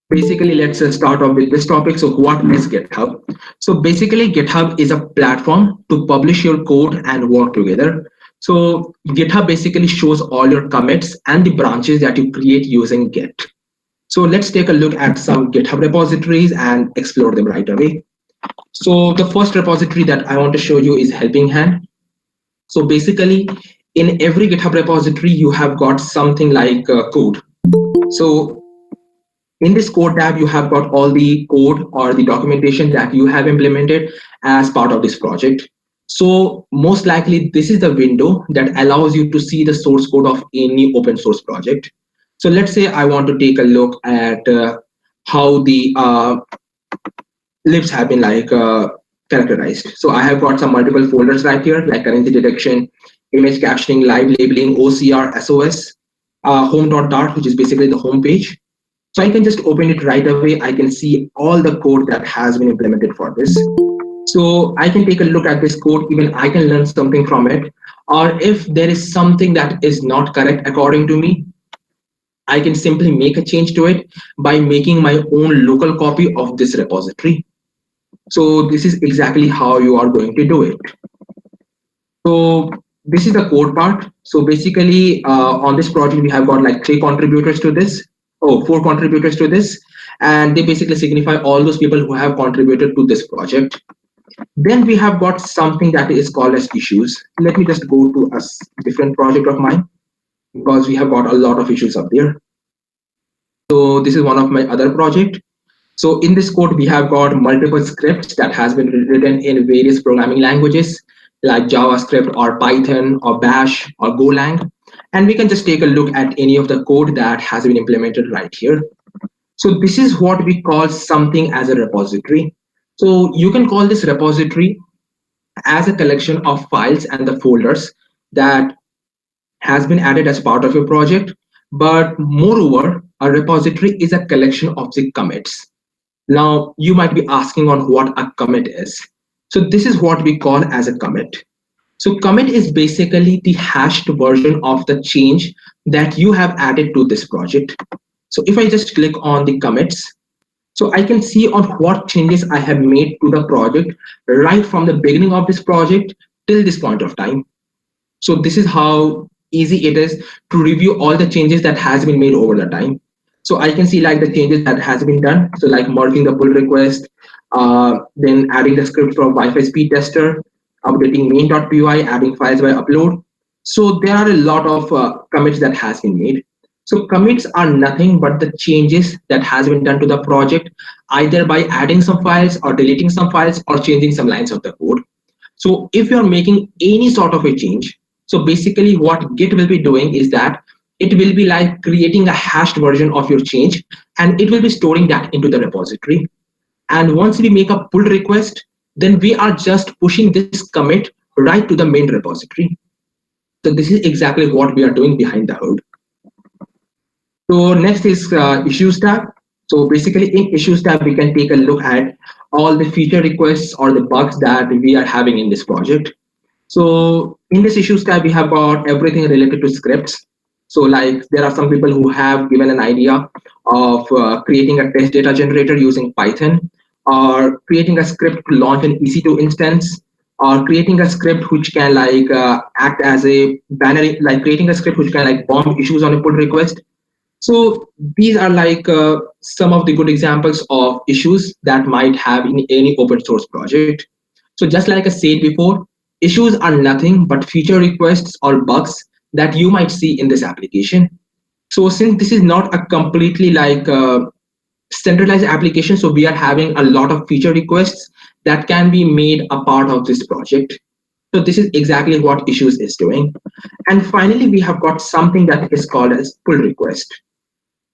basically, let's start off with this topic. So what is GitHub? So basically, GitHub is a platform to publish your code and work together. So GitHub basically shows all your commits and the branches that you create using Git. So let's take a look at some GitHub repositories and explore them right away. So the first repository that I want to show you is Helping Hand. So basically, in every GitHub repository, you have got something like code. So in this code tab, you have got all the code or the documentation that you have implemented as part of this project. So most likely, this is the window that allows you to see the source code of any open source project. So let's say I want to take a look at how the libs have been like characterized. So I have got some multiple folders right here, like currency detection, image captioning, live labeling, OCR, SOS, home.dart, which is basically the home page. So I can just open it right away. I can see all the code that has been implemented for this. So I can take a look at this code, even I can learn something from it. Or if there is something that is not correct according to me, I can simply make a change to it by making my own local copy of this repository. So this is exactly how you are going to do it. So this is the code part. So basically on this project, we have got like three contributors to this. Oh, four contributors to this. And they basically signify all those people who have contributed to this project. Then we have got something that is called as issues. Let me just go to a different project of mine because we have got a lot of issues up there. So this is one of my other project. So in this code, we have got multiple scripts that has been written in various programming languages like JavaScript or Python or Bash or Golang. And we can just take a look at any of the code that has been implemented right here. So this is what we call something as a repository. So you can call this repository as a collection of files and the folders that has been added as part of your project. But moreover, a repository is a collection of the commits. Now, you might be asking on what a commit is. So this is what we call as a commit. So commit is basically the hashed version of the change that you have added to this project. So if I just click on the commits, so I can see on what changes I have made to the project right from the beginning of this project till this point of time. So this is how easy it is to review all the changes that has been made over the time. So I can see like the changes that has been done. So like merging the pull request, then adding the script from Wi-Fi speed tester, updating main.py, adding files by upload. So there are a lot of commits that has been made. So commits are nothing but the changes that has been done to the project, either by adding some files or deleting some files or changing some lines of the code. So if you're making any sort of a change, so basically what Git will be doing is that it will be like creating a hashed version of your change and it will be storing that into the repository. And once we make a pull request, then we are just pushing this commit right to the main repository. So this is exactly what we are doing behind the hood. So next is issues tab. So basically in issues tab, we can take a look at all the feature requests or the bugs that we are having in this project. So in this issues tab, we have got everything related to scripts. So like there are some people who have given an idea of creating a test data generator using Python, or creating a script to launch an EC2 instance, or creating a script which can like act as a banner, like creating a script which can like bomb issues on a pull request. So these are like some of the good examples of issues that might have in any open source project. So just like I said before, issues are nothing but feature requests or bugs that you might see in this application. So since this is not a completely like centralized application, so we are having a lot of feature requests that can be made a part of this project. So this is exactly what issues is doing. And finally, we have got something that is called as pull request.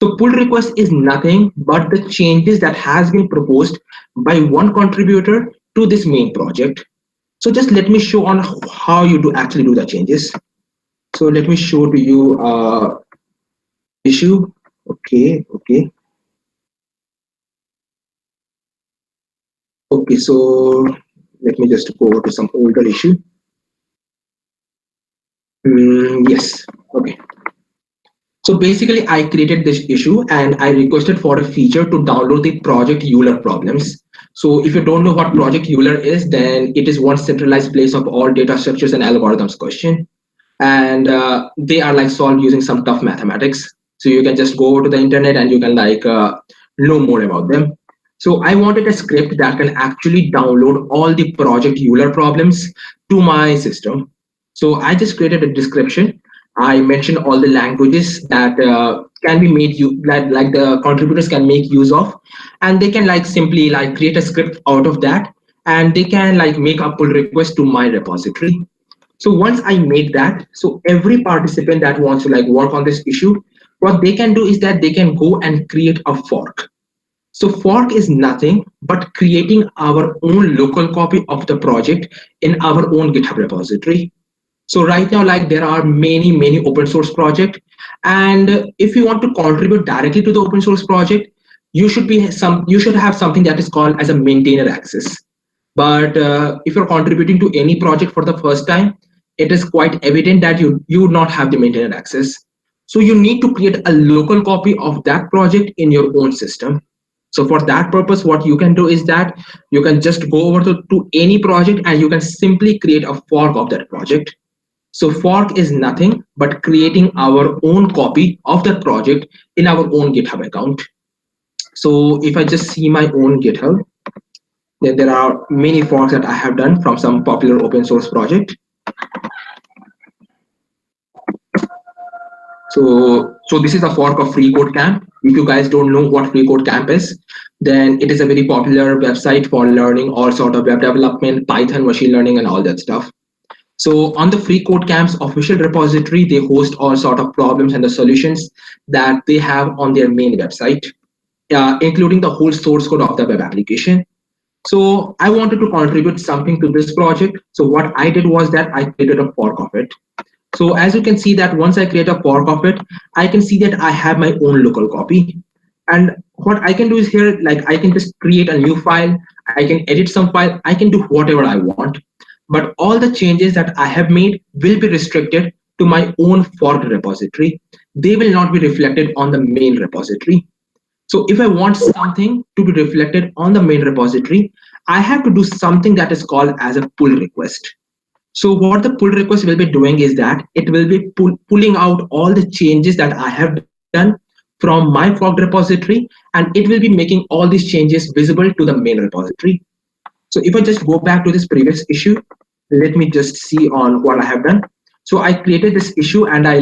So pull request is nothing but the changes that has been proposed by one contributor to this main project. So just let me show on how you do actually do the changes. So let me show to you issue. Okay. Okay, so let me just go over to some older issue. Yes. Okay. So basically, I created this issue and I requested for a feature to download the Project Euler problems. So if you don't know what Project Euler is, then it is one centralized place of all data structures and algorithms question. And they are like solved using some tough mathematics. So you can just go over to the internet and you can know more about them. So I wanted a script that can actually download all the Project Euler problems to my system. So I just created a description. I mentioned all the languages that can be made like the contributors can make use of, and they can like simply like create a script out of that, and they can like make a pull request to my repository. So once I made that, so every participant that wants to like work on this issue, what they can do is that they can go and create a fork. So fork is nothing but creating our own local copy of the project in our own GitHub repository. So right now, like there are many open source project, and if you want to contribute directly to the open source project, you should have something that is called as a maintainer access. But if you're contributing to any project for the first time, it is quite evident that you would not have the maintainer access. So you need to create a local copy of that project in your own system. So for that purpose, what you can do is that you can just go over to any project and you can simply create a fork of that project. So fork is nothing but creating our own copy of that project in our own GitHub account. So if I just see my own GitHub, then there are many forks that I have done from some popular open source project. So this is a fork of FreeCodeCamp. If you guys don't know what FreeCodeCamp is, then it is a very popular website for learning all sort of web development, Python, machine learning, and all that stuff. So on the FreeCodeCamp's official repository, they host all sort of problems and the solutions that they have on their main website, including the whole source code of the web application. So I wanted to contribute something to this project. So what I did was that I created a fork of it. So as you can see that once I create a fork of it, I can see that I have my own local copy. And what I can do is here, like I can just create a new file, I can edit some file, I can do whatever I want. But all the changes that I have made will be restricted to my own forked repository. They will not be reflected on the main repository. So if I want something to be reflected on the main repository, I have to do something that is called as a pull request. So what the pull request will be doing is that it will be pulling out all the changes that I have done from my forked repository, and it will be making all these changes visible to the main repository. So if I just go back to this previous issue, let me just see on what I have done. So I created this issue and I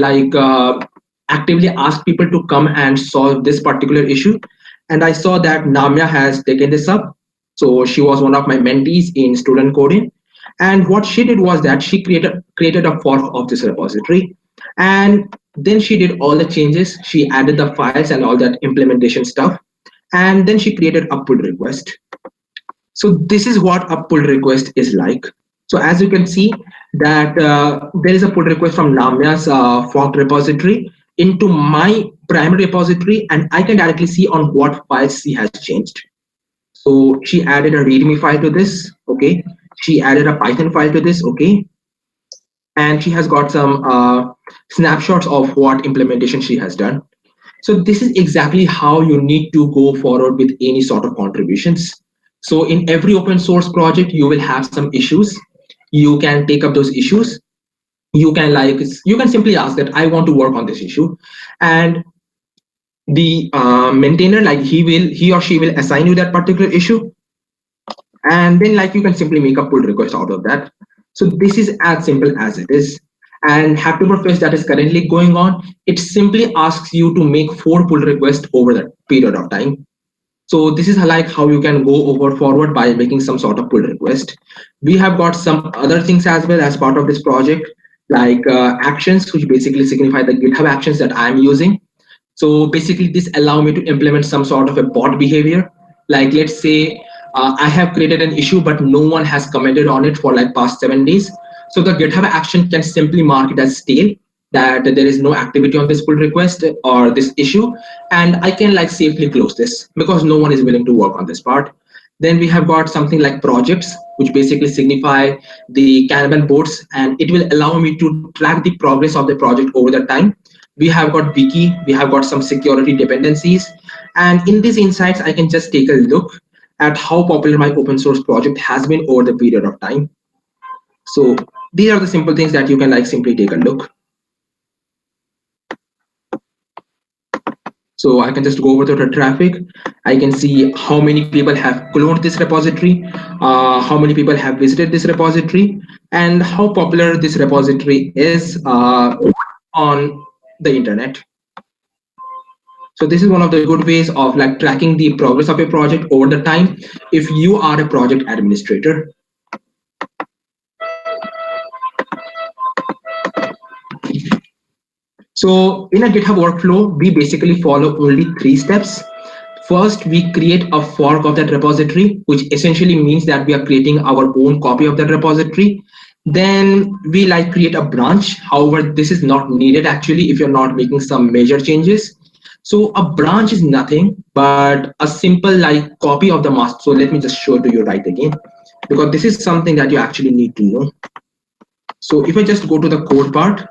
actively asked people to come and solve this particular issue. And I saw that Namya has taken this up. So she was one of my mentees in student coding. And what she did was that she created a fork of this repository. And then she did all the changes. She added the files and all that implementation stuff. And then she created a pull request. So this is what a pull request is like. So as you can see that there is a pull request from Namya's forked repository into my primary repository, and I can directly see on what files she has changed. So she added a README file to this, okay. She added a Python file to this, okay. And she has got some snapshots of what implementation she has done. So this is exactly how you need to go forward with any sort of contributions. So in every open source project, you will have some issues. You can take up those issues. You can simply ask that I want to work on this issue, and the maintainer, like he or she will assign you that particular issue, and then like you can simply make a pull request out of that. So this is as simple as it is. And Hacktoberfest that is currently going on, it simply asks you to make 4 pull requests over that period of time. So this is like how you can go over forward by making some sort of pull request. We have got some other things as well as part of this project, like actions, which basically signify the GitHub actions that I'm using. So basically this allow me to implement some sort of a bot behavior. Like let's say I have created an issue, but no one has commented on it for like past 7 days. So the GitHub action can simply mark it as stale, that there is no activity on this pull request or this issue. And I can like safely close this because no one is willing to work on this part. Then we have got something like projects, which basically signify the Kanban boards, and it will allow me to track the progress of the project over the time. We have got wiki, we have got some security dependencies, and in these insights, I can just take a look at how popular my open source project has been over the period of time. So these are the simple things that you can like simply take a look. So I can just go over to the traffic. I can see how many people have cloned this repository, how many people have visited this repository, and how popular this repository is on the internet. So this is one of the good ways of like tracking the progress of a project over the time if you are a project administrator. So in a GitHub workflow, we basically follow only 3 steps. First, we create a fork of that repository, which essentially means that we are creating our own copy of that repository. Then we like create a branch. However, this is not needed actually if you're not making some major changes. So a branch is nothing but a simple like copy of the master. So let me just show it to you right again, because this is something that you actually need to know. So if I just go to the code part,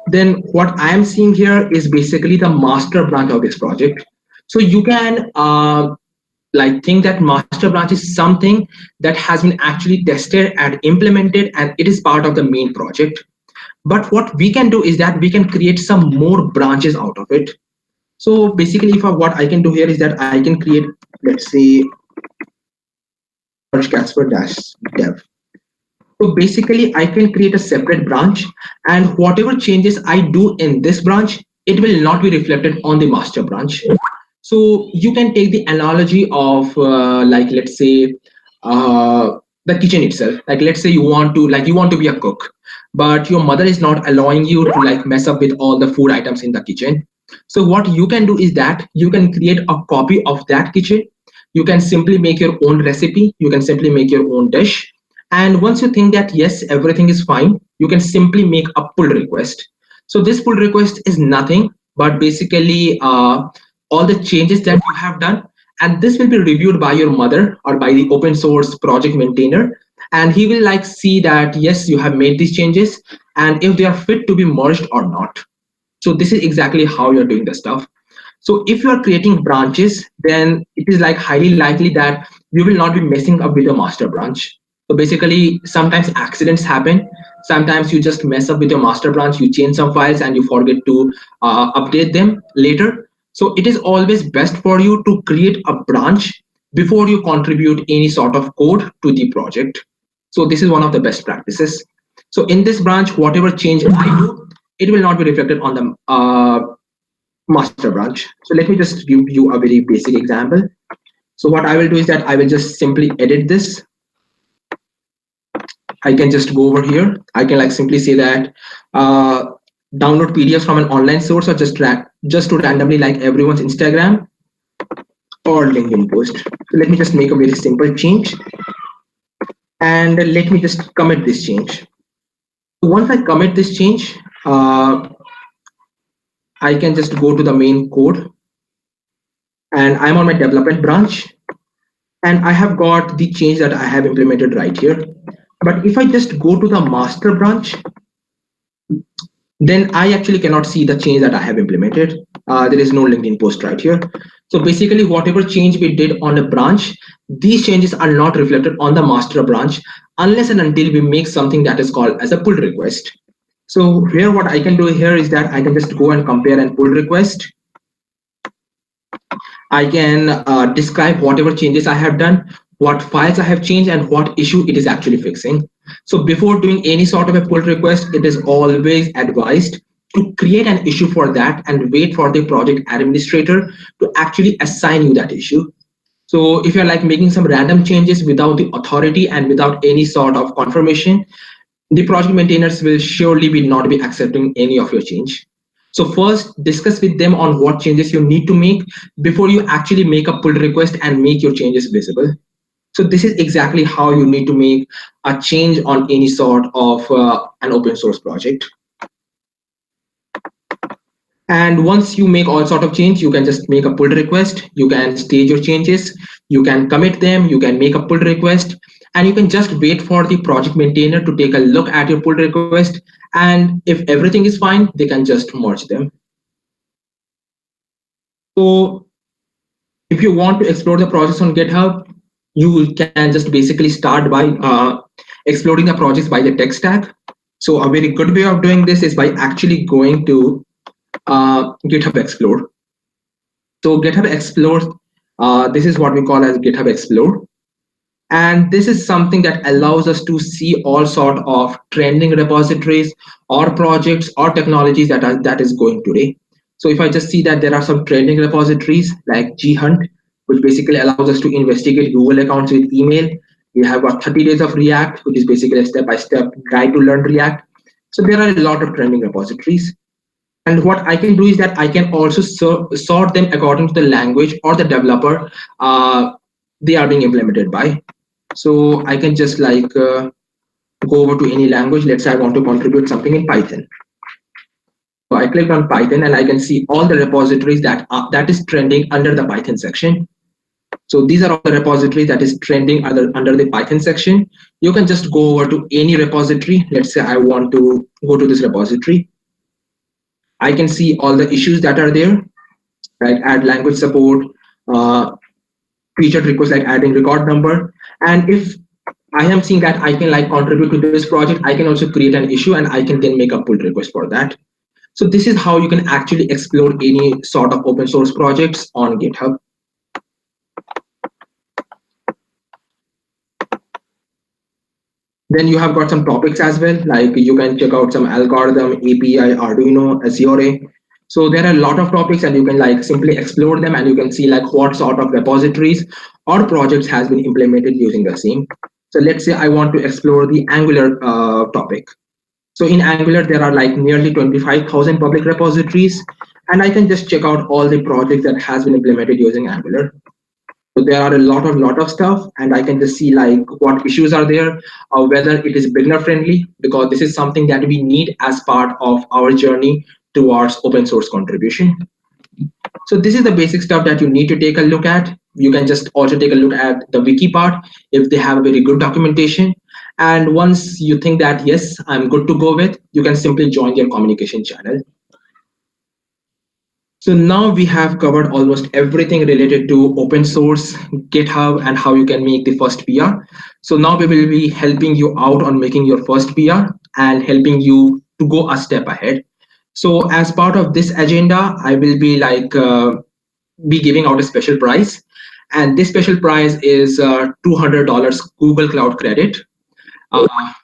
then what I am seeing here is basically the master branch of this project. So you can like think that master branch is something that has been actually tested and implemented and it is part of the main project. But what we can do is that we can create some more branches out of it. So basically, if what I can do here is that I can create, let's say, George Casper dash dev. So basically, I can create a separate branch, and whatever changes I do in this branch, it will not be reflected on the master branch. So you can take the analogy of like let's say the kitchen itself. Like let's say you want to be a cook, but your mother is not allowing you to like mess up with all the food items in the kitchen. So what you can do is that you can create a copy of that kitchen. You can simply make your own recipe. You can simply make your own dish. And once you think that yes, everything is fine, you can simply make a pull request. So this pull request is nothing but basically all the changes that you have done, and this will be reviewed by your mother or by the open source project maintainer, and he will like see that yes, you have made these changes and if they are fit to be merged or not. So this is exactly how you're doing the stuff. So if you are creating branches, then it is like highly likely that you will not be messing up with your master branch. So basically, sometimes accidents happen. Sometimes you just mess up with your master branch, you change some files and you forget to update them later. So it is always best for you to create a branch before you contribute any sort of code to the project. So this is one of the best practices. So in this branch, whatever change I do, it will not be reflected on the master branch. So let me just give you a very basic example. So what I will do is that I will just simply edit this. I can just go over here. I can like simply say that download PDFs from an online source or just to randomly like everyone's Instagram or LinkedIn post. So let me just make a very simple change and let me just commit this change. Once I commit this change, I can just go to the main code and I'm on my development branch and I have got the change that I have implemented right here. But if I just go to the master branch, then I actually cannot see the change that I have implemented. There is no LinkedIn post right here. So basically, whatever change we did on a branch, these changes are not reflected on the master branch unless and until we make something that is called as a pull request. So here, what I can do here is that I can just go and compare and pull request. I can describe whatever changes I have done, what files I have changed, and what issue it is actually fixing. So before doing any sort of a pull request, it is always advised to create an issue for that and wait for the project administrator to actually assign you that issue. So if you're like making some random changes without the authority and without any sort of confirmation, the project maintainers will surely be not be accepting any of your change. So first discuss with them on what changes you need to make before you actually make a pull request and make your changes visible. So this is exactly how you need to make a change on any sort of an open source project. And once you make all sort of change, you can just make a pull request. You can stage your changes. You can commit them, you can make a pull request, and you can just wait for the project maintainer to take a look at your pull request. And if everything is fine, they can just merge them. So if you want to explore the projects on GitHub, you can just basically start by exploring the projects by the tech stack. So a very good way of doing this is by actually going to GitHub Explore. So GitHub Explore, this is what we call as GitHub Explore. And this is something that allows us to see all sort of trending repositories or projects or technologies that is going today. So if I just see that there are some trending repositories like ghunt, which basically allows us to investigate Google accounts with email. We have got 30 days of React, which is basically a step-by-step guide to learn React. So there are a lot of trending repositories. And what I can do is that I can also sort them according to the language or the developer they are being implemented by. So I can just go over to any language. Let's say I want to contribute something in Python. So I click on Python and I can see all the repositories that is trending under the Python section. So these are all the repositories that is trending under the Python section. You can just go over to any repository. Let's say I want to go to this repository. I can see all the issues that are there, like add language support, featured requests like adding record number. And if I am seeing that I can contribute to this project, I can also create an issue and I can then make a pull request for that. So this is how you can actually explore any sort of open source projects on GitHub. Then you have got some topics as well, like you can check out some algorithm, API, Arduino, Azure. So there are a lot of topics and you can simply explore them and you can see what sort of repositories or projects has been implemented using the same. So let's say I want to explore the Angular topic. So in Angular, there are nearly 25,000 public repositories, and I can just check out all the projects that has been implemented using Angular. So there are a lot of stuff, and I can just see what issues are there, or whether it is beginner friendly, because this is something that we need as part of our journey towards open source contribution. So this is the basic stuff that you need to take a look at. You can just also take a look at the wiki part if they have a very good documentation. And once you think that, yes, I'm good to go with, you can simply join your communication channel. So now we have covered almost everything related to open source, GitHub, and how you can make the first PR. So now we will be helping you out on making your first PR and helping you to go a step ahead. So as part of this agenda, I will be giving out a special prize. And this special prize is $200 Google Cloud credit.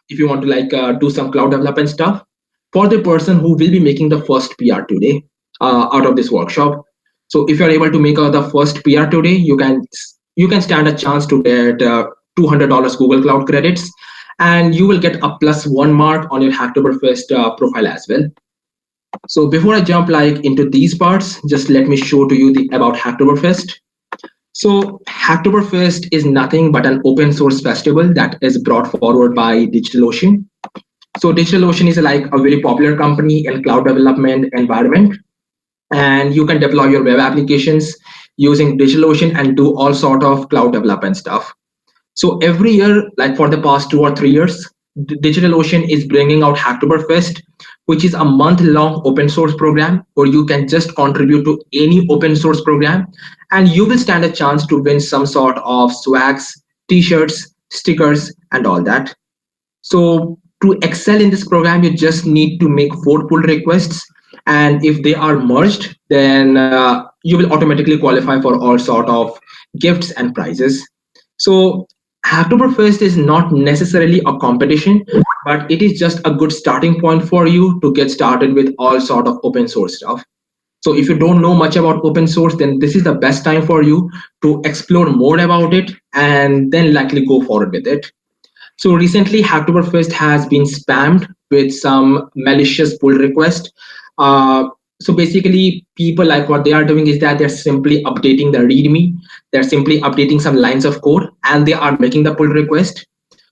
If you want to do some cloud development stuff for the person who will be making the first PR today out of this workshop. So if you're able to make the first PR today, you can stand a chance to get $200 Google Cloud credits, and you will get a +1 mark on your Hacktoberfest profile as well. So before I jump into these parts, just let me show to you about Hacktoberfest. So Hacktoberfest is nothing but an open source festival that is brought forward by DigitalOcean. So DigitalOcean is a very popular company in cloud development environment, and you can deploy your web applications using DigitalOcean and do all sort of cloud development stuff. So every year, for the past 2 or 3 years, DigitalOcean is bringing out Hacktoberfest, which is a month-long open source program where you can just contribute to any open source program, and you will stand a chance to win some sort of swags, t-shirts, stickers, and all that. So to excel in this program, you just need to make 4 pull requests, and if they are merged, then you will automatically qualify for all sort of gifts and prizes. So Hacktoberfest is not necessarily a competition, but it is just a good starting point for you to get started with all sort of open source stuff. So if you don't know much about open source, then this is the best time for you to explore more about it and then likely go forward with it. So recently, Hacktoberfest has been spammed with some malicious pull requests. So basically, people what they are doing is that they're simply updating the README. They're simply updating some lines of code, and they are making the pull request.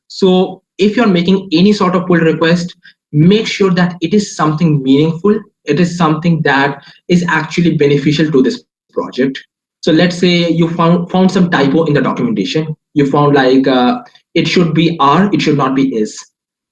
So if you're making any sort of pull request, make sure that it is something meaningful. It is something that is actually beneficial to this project. So let's say you found some typo in the documentation. You found like it should be are, it should not be is.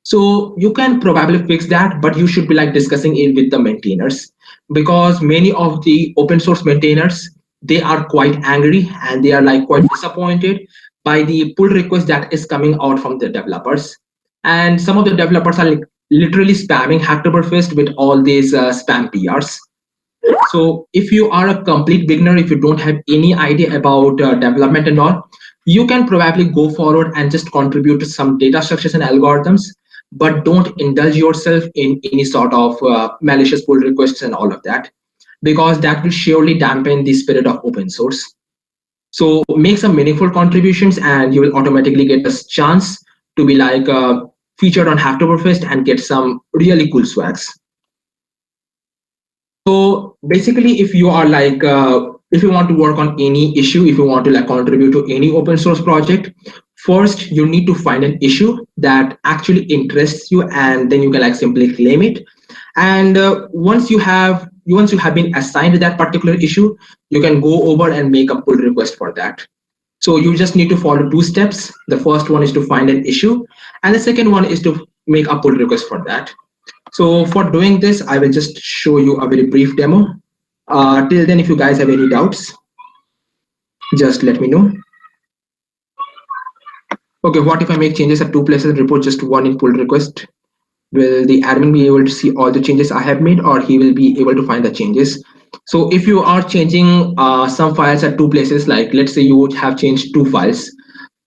So you can probably fix that, but you should be like discussing it with the maintainers, because many of the open source maintainers, they are quite angry and they are like quite disappointed by the pull request that is coming out from the developers. And some of the developers are like literally spamming Hacktoberfest with all these spam PRs. So if you are a complete beginner, if you don't have any idea about development and all, you can probably go forward and just contribute to some data structures and algorithms, but don't indulge yourself in any sort of malicious pull requests and all of that, because that will surely dampen the spirit of open source. So make some meaningful contributions and you will automatically get a chance to be like featured on Hacktoberfest and get some really cool swags. So basically, if you are like, if you want to work on any issue, if you want to like contribute to any open source project, first you need to find an issue that actually interests you, and then you can like simply claim it. And once you have been assigned that particular issue, you can go over and make a pull request for that. So you just need to follow two steps. The first one is to find an issue, and the second one is to make a pull request for that. So for doing this, I will just show you a very brief demo. Till then, if you guys have any doubts, just let me know. Okay, what if I make changes at two places and report just one in pull request? Will the admin be able to see all the changes I have made, or he will be able to find the changes? So if you are changing some files at two places, like let's say you would have changed two files,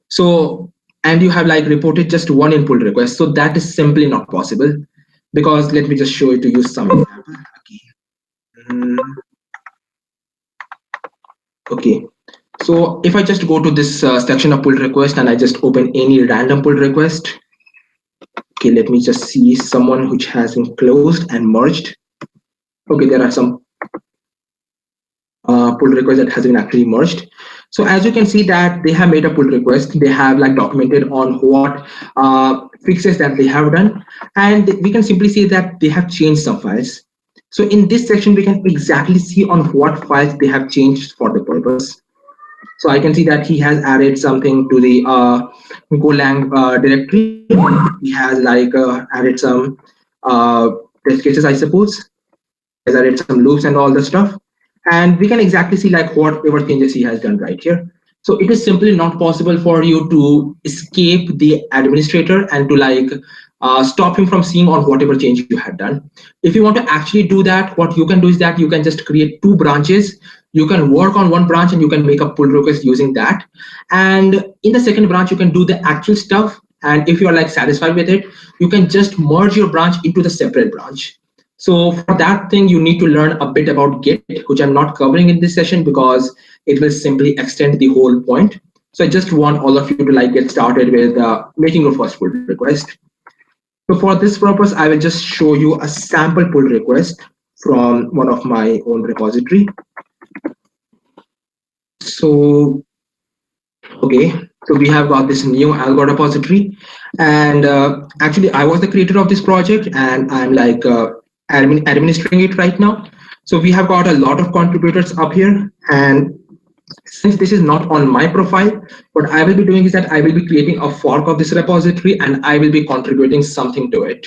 so and you have like reported just one in pull request, so that is simply not possible. Because let me just show it to you some example. Mm, okay, so if I just go to this section of pull request and I just open any random pull request, okay, let me just see someone which has been closed and merged. Okay, there are some pull requests that has been actually merged. So as you can see that they have made a pull request, they have like documented on what fixes that they have done, and we can simply see that they have changed some files. So in this section, we can exactly see on what files they have changed for the purpose. So I can see that he has added something to the Golang directory. He has like added some uh, test cases, I suppose. He has added some loops and all the stuff. And we can exactly see like whatever changes he has done right here. So it is simply not possible for you to escape the administrator and to like stop him from seeing on whatever change you had done. If you want to actually do that, what you can do is that you can just create two branches. You can work on one branch and you can make a pull request using that. And in the second branch, you can do the actual stuff. And if you are like satisfied with it, you can just merge your branch into the separate branch. So for that thing, you need to learn a bit about Git, which I'm not covering in this session because it will simply extend the whole point. So I just want all of you to like get started with making your first pull request. So for this purpose, I will just show you a sample pull request from one of my own repository. So, okay, so we have got this new Algo repository, and actually I was the creator of this project and I'm like administering it right now. So we have got a lot of contributors up here, and since this is not on my profile, what I will be doing is that I will be creating a fork of this repository and I will be contributing something to it.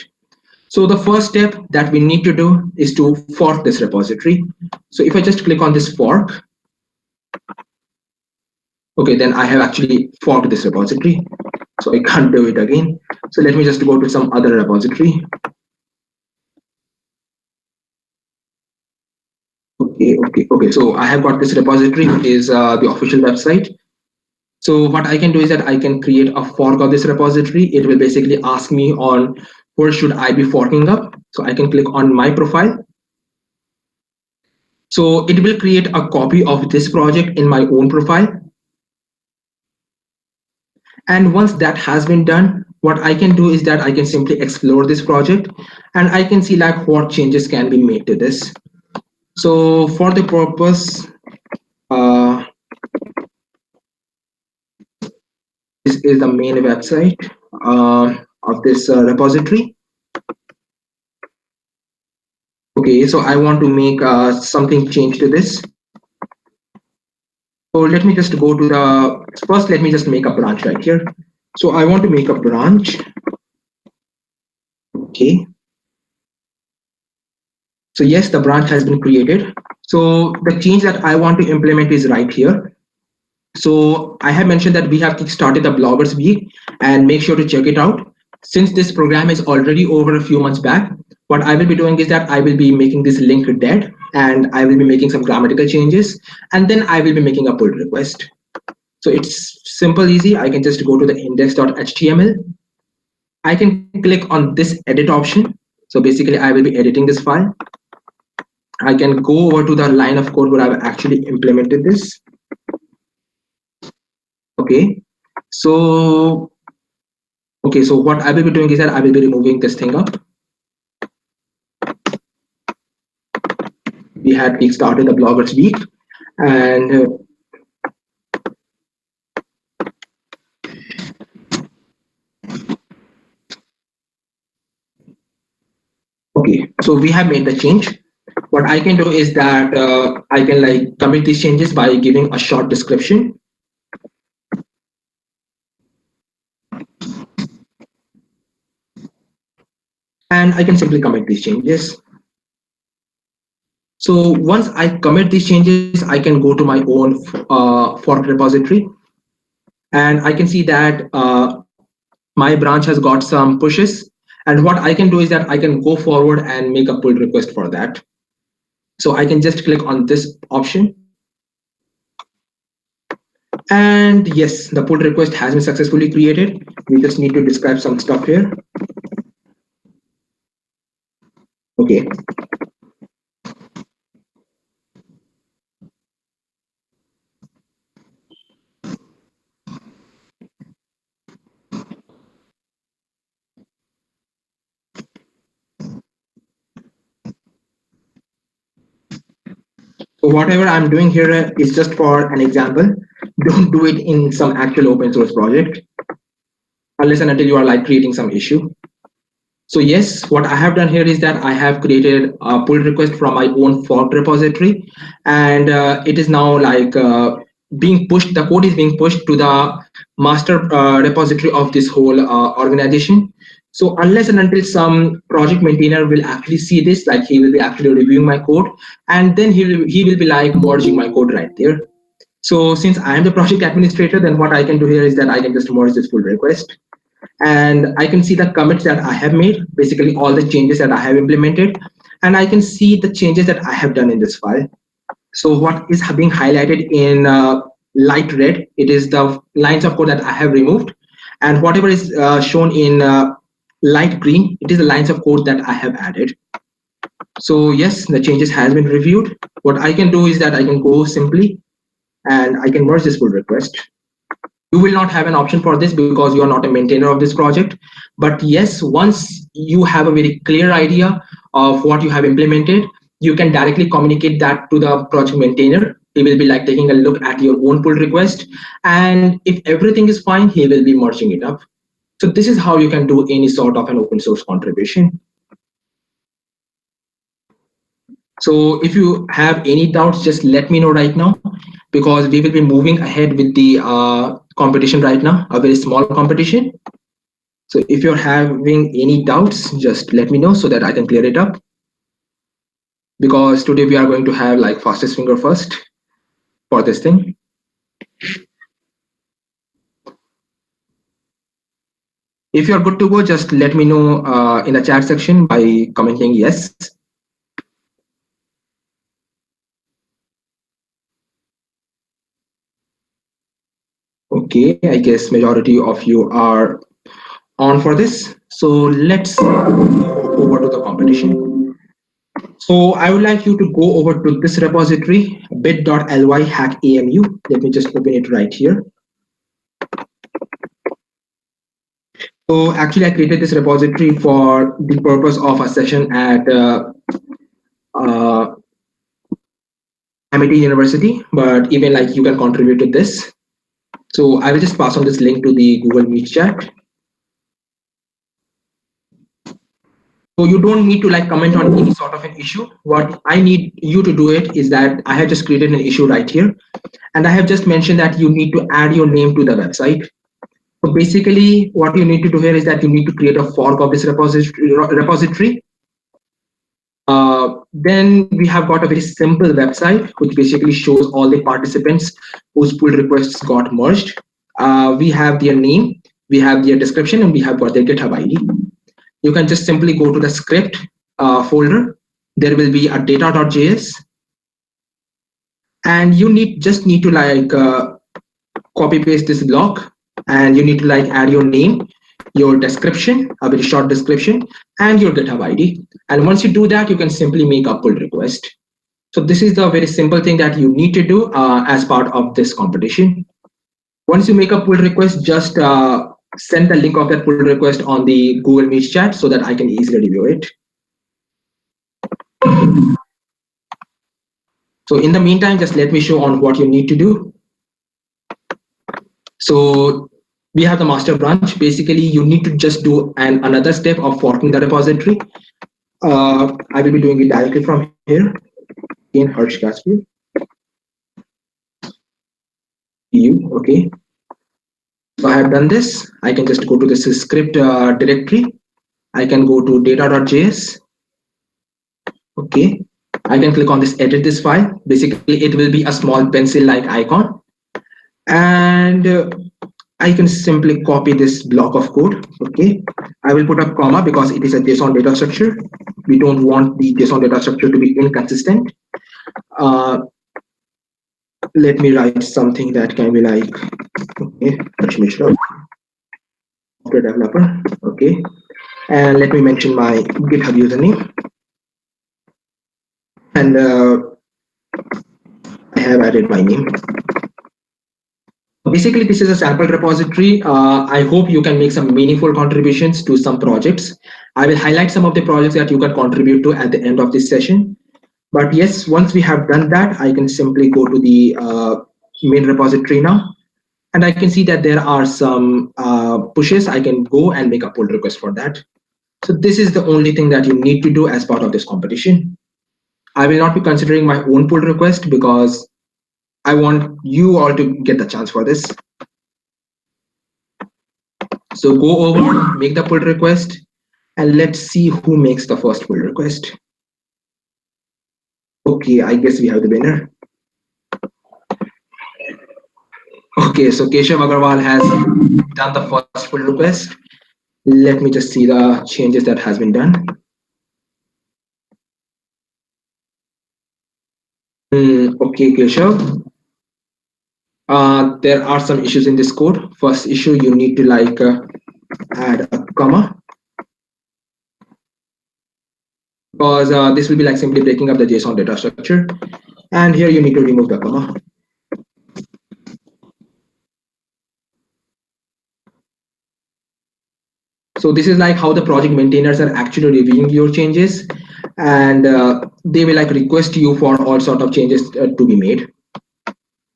So the first step that we need to do is to fork this repository. So if I just click on this fork, okay, then I have actually forked this repository. So I can't do it again. So let me just go to some other repository. Okay. So I have got this repository, which is the official website. So what I can do is that I can create a fork of this repository. It will basically ask me on where should I be forking up. So I can click on my profile. So it will create a copy of this project in my own profile. And once that has been done, what I can do is that I can simply explore this project and I can see like what changes can be made to this. So for the purpose, uh, this is the main website of this repository. Okay, so I want to make something change to this. let me just go to the, first let me just make a branch right here. So I want to make a branch. Okay. So yes, the branch has been created. So the change that I want to implement is right here. So I have mentioned that we have kickstarted the Bloggers Week, and make sure to check it out. Since this program is already over a few months back, what I will be doing is that I will be making this link dead, and I will be making some grammatical changes, and then I will be making a pull request. So it's simple, easy. I can just go to the index.html. I can click on this edit option. So basically I will be editing this file. I can go over to the line of code where I've actually implemented this. Okay. So so what I will be doing is that I will be removing this thing up. We had started the Bloggers Week, and okay, so we have made the change. What I can do is that I can like commit these changes by giving a short description. And I can simply commit these changes. So once I commit these changes, I can go to my own fork repository, and I can see that my branch has got some pushes. And what I can do is that I can go forward and make a pull request for that. So I can just click on this option. And yes, the pull request has been successfully created. We just need to describe some stuff here. Okay. So whatever I'm doing here is just for an example. Don't do it in some actual open source project unless and until you are like creating some issue. So yes, what I have done here is that I have created a pull request from my own fork repository, and it is now like being pushed. The code is being pushed to the master repository of this whole organization. So unless and until some project maintainer will actually see this, like he will be actually reviewing my code, and then he will be like merging my code right there. So since I am the project administrator, then what I can do here is that I can just merge this pull request, and I can see the commits that I have made, basically all the changes that I have implemented, and I can see the changes that I have done in this file. So what is being highlighted in light red, it is the lines of code that I have removed, and whatever is shown in light green, it is the lines of code that I have added. So yes, the changes has been reviewed. What I can do is that I can go simply and I can merge this pull request. You will not have an option for this because you are not a maintainer of this project. But yes, once you have a very clear idea of what you have implemented, you can directly communicate that to the project maintainer. He will be like taking a look at your own pull request, and if everything is fine, he will be merging it up. So this is how you can do any sort of an open source contribution. So if you have any doubts, just let me know right now, because we will be moving ahead with the competition right now, a very small competition. So if you're having any doubts, just let me know so that I can clear it up. Because today we are going to have like fastest finger first for this thing. If you're good to go, just let me know in the chat section by commenting yes. Okay, I guess majority of you are on for this. So let's go over to the competition. So I would like you to go over to this repository, bit.ly hackamu. Let me just open it right here. So actually I created this repository for the purpose of a session at MIT University, but even like you can contribute to this. So I will just pass on this link to the Google Meet chat. So you don't need to like comment on any sort of an issue. What I need you to do it is that I have just created an issue right here, And I have just mentioned that you need to add your name to the website. So basically, what you need to do here is that you need to create a fork of this repository. Then we have got a very simple website, which basically shows all the participants whose pull requests got merged. We have their name, we have their description, and we have got their GitHub ID. You can just simply go to the script folder. There will be a data.js, and you just need to like copy paste this block, and you need to like add your name, your description, a very short description, and your GitHub ID. And once you do that, you can simply make a pull request. So this is the very simple thing that you need to do as part of this competition. Once you make a pull request, just send the link of that pull request on the Google Meet chat so that I can easily review it. So in the meantime, just let me show on what you need to do. So we have the master branch. Basically, you need to just do another step of forking the repository. I will be doing it directly from here in Harsh Kaspi. Okay. So I have done this. I can just go to this script directory. I can go to data.js. Okay. I can click on this edit this file. Basically, it will be a small pencil-like icon. And I can simply copy this block of code. Okay. I will put a comma because it is a JSON data structure. We don't want the JSON data structure to be inconsistent. Let me write something that can be like, okay, software developer. Okay. And let me mention my GitHub username. And I have added my name. Basically, this is a sample repository. I hope you can make some meaningful contributions to some projects. I will highlight some of the projects that you can contribute to at the end of this session. But yes, once we have done that, I can simply go to the main repository now. And I can see that there are some pushes. I can go and make a pull request for that. So this is the only thing that you need to do as part of this competition. I will not be considering my own pull request because I want you all to get the chance for this. So go over, make the pull request, and let's see who makes the first pull request. Okay, I guess we have the winner. Okay, so Keshav Agarwal has done the first pull request. Let me just see the changes that has been done. Okay, Keshav. There are some issues in this code. First issue, you need to like add a comma, because this will be like simply breaking up the JSON data structure. And here you need to remove the comma. So this is like how the project maintainers are actually reviewing your changes, and they will like request you for all sort of changes to be made.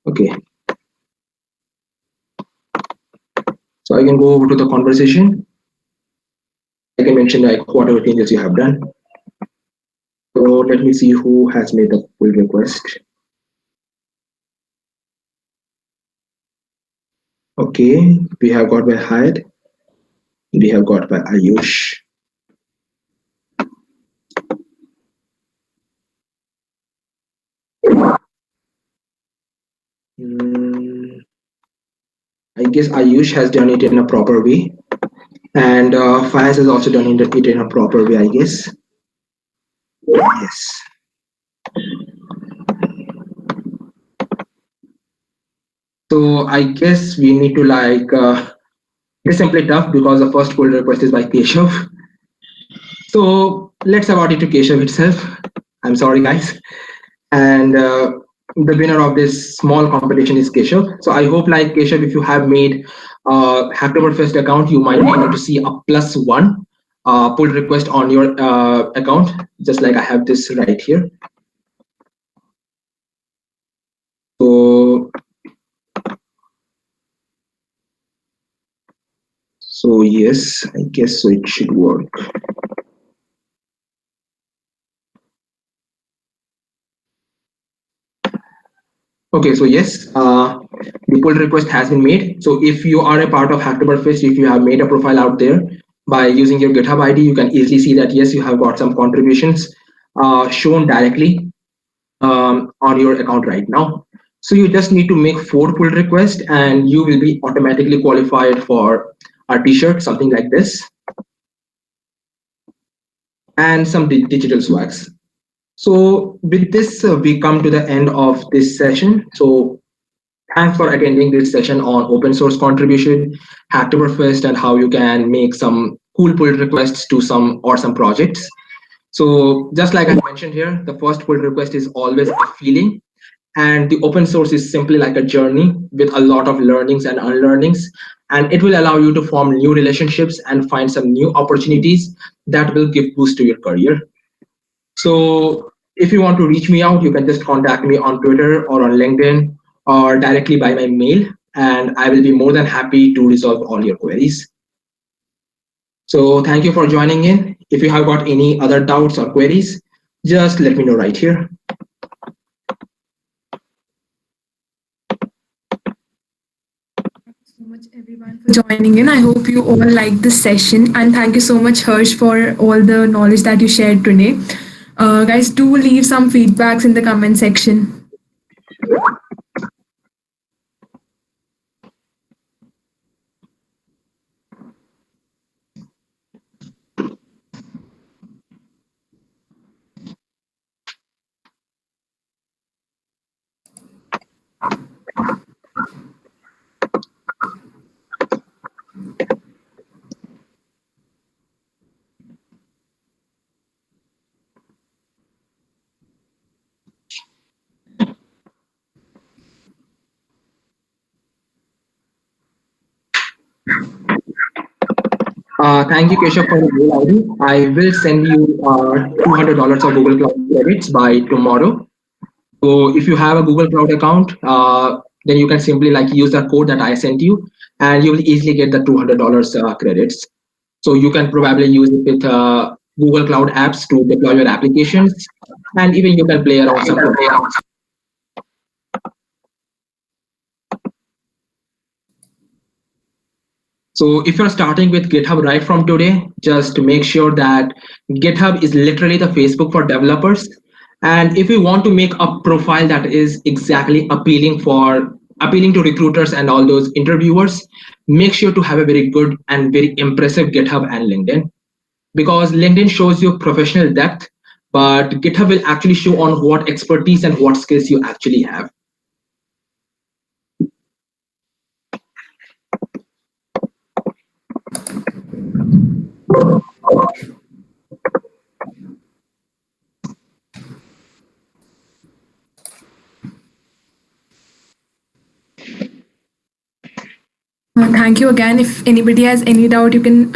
Okay. So I can go over to the conversation. I can mention like whatever changes you have done. So let me see who has made the pull request. Okay, we have got by Hyde. We have got by Ayush. I guess Ayush has done it in a proper way, and Faiz has also done it in a proper way, I guess. Yes. So I guess we need to like it's simply tough because the first pull request is by Keshav. So let's award it to Keshav itself. I'm sorry, guys. And the winner of this small competition is Keshav. So I hope, like Keshav, if you have made Hacktoberfest account, you might be able to see a +1 pull request on your account, just like I have this right here. So yes, I guess so it should work. Okay, so yes, the pull request has been made. So if you are a part of Hacktoberfest, if you have made a profile out there by using your GitHub ID, you can easily see that yes, you have got some contributions shown directly on your account right now. So you just need to make 4 pull requests and you will be automatically qualified for a t-shirt, something like this, and some digital swags. So with this, we come to the end of this session. So thanks for attending this session on open source contribution, Hacktoberfest, and how you can make some cool pull requests to some projects. So just like I mentioned here, the first pull request is always a feeling, and the open source is simply like a journey with a lot of learnings and unlearnings, and it will allow you to form new relationships and find some new opportunities that will give boost to your career. So if you want to reach me out, you can just contact me on Twitter or on LinkedIn or directly by my mail, and I will be more than happy to resolve all your queries. So thank you for joining in. If you have got any other doubts or queries, just let me know right here. So much everyone for joining in. I hope you all liked this session, and thank you so much Harsh for all the knowledge that you shared today. Guys, do leave some feedbacks in the comment section. Thank you, Keshav, for the mail ID. I will send you $200 of Google Cloud credits by tomorrow. So if you have a Google Cloud account, then you can simply like use the code that I sent you, and you will easily get the $200 credits. So you can probably use it with Google Cloud apps to deploy your applications, and even you can play around some. So if you're starting with GitHub right from today, just make sure that GitHub is literally the Facebook for developers. And if you want to make a profile that is exactly appealing to recruiters and all those interviewers, make sure to have a very good and very impressive GitHub and LinkedIn, because LinkedIn shows you professional depth, but GitHub will actually show on what expertise and what skills you actually have. Thank you again. If anybody has any doubt, you can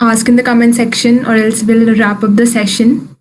ask in the comment section, or else we'll wrap up the session.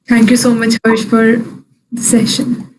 Thank you so much, Harsh, for the session.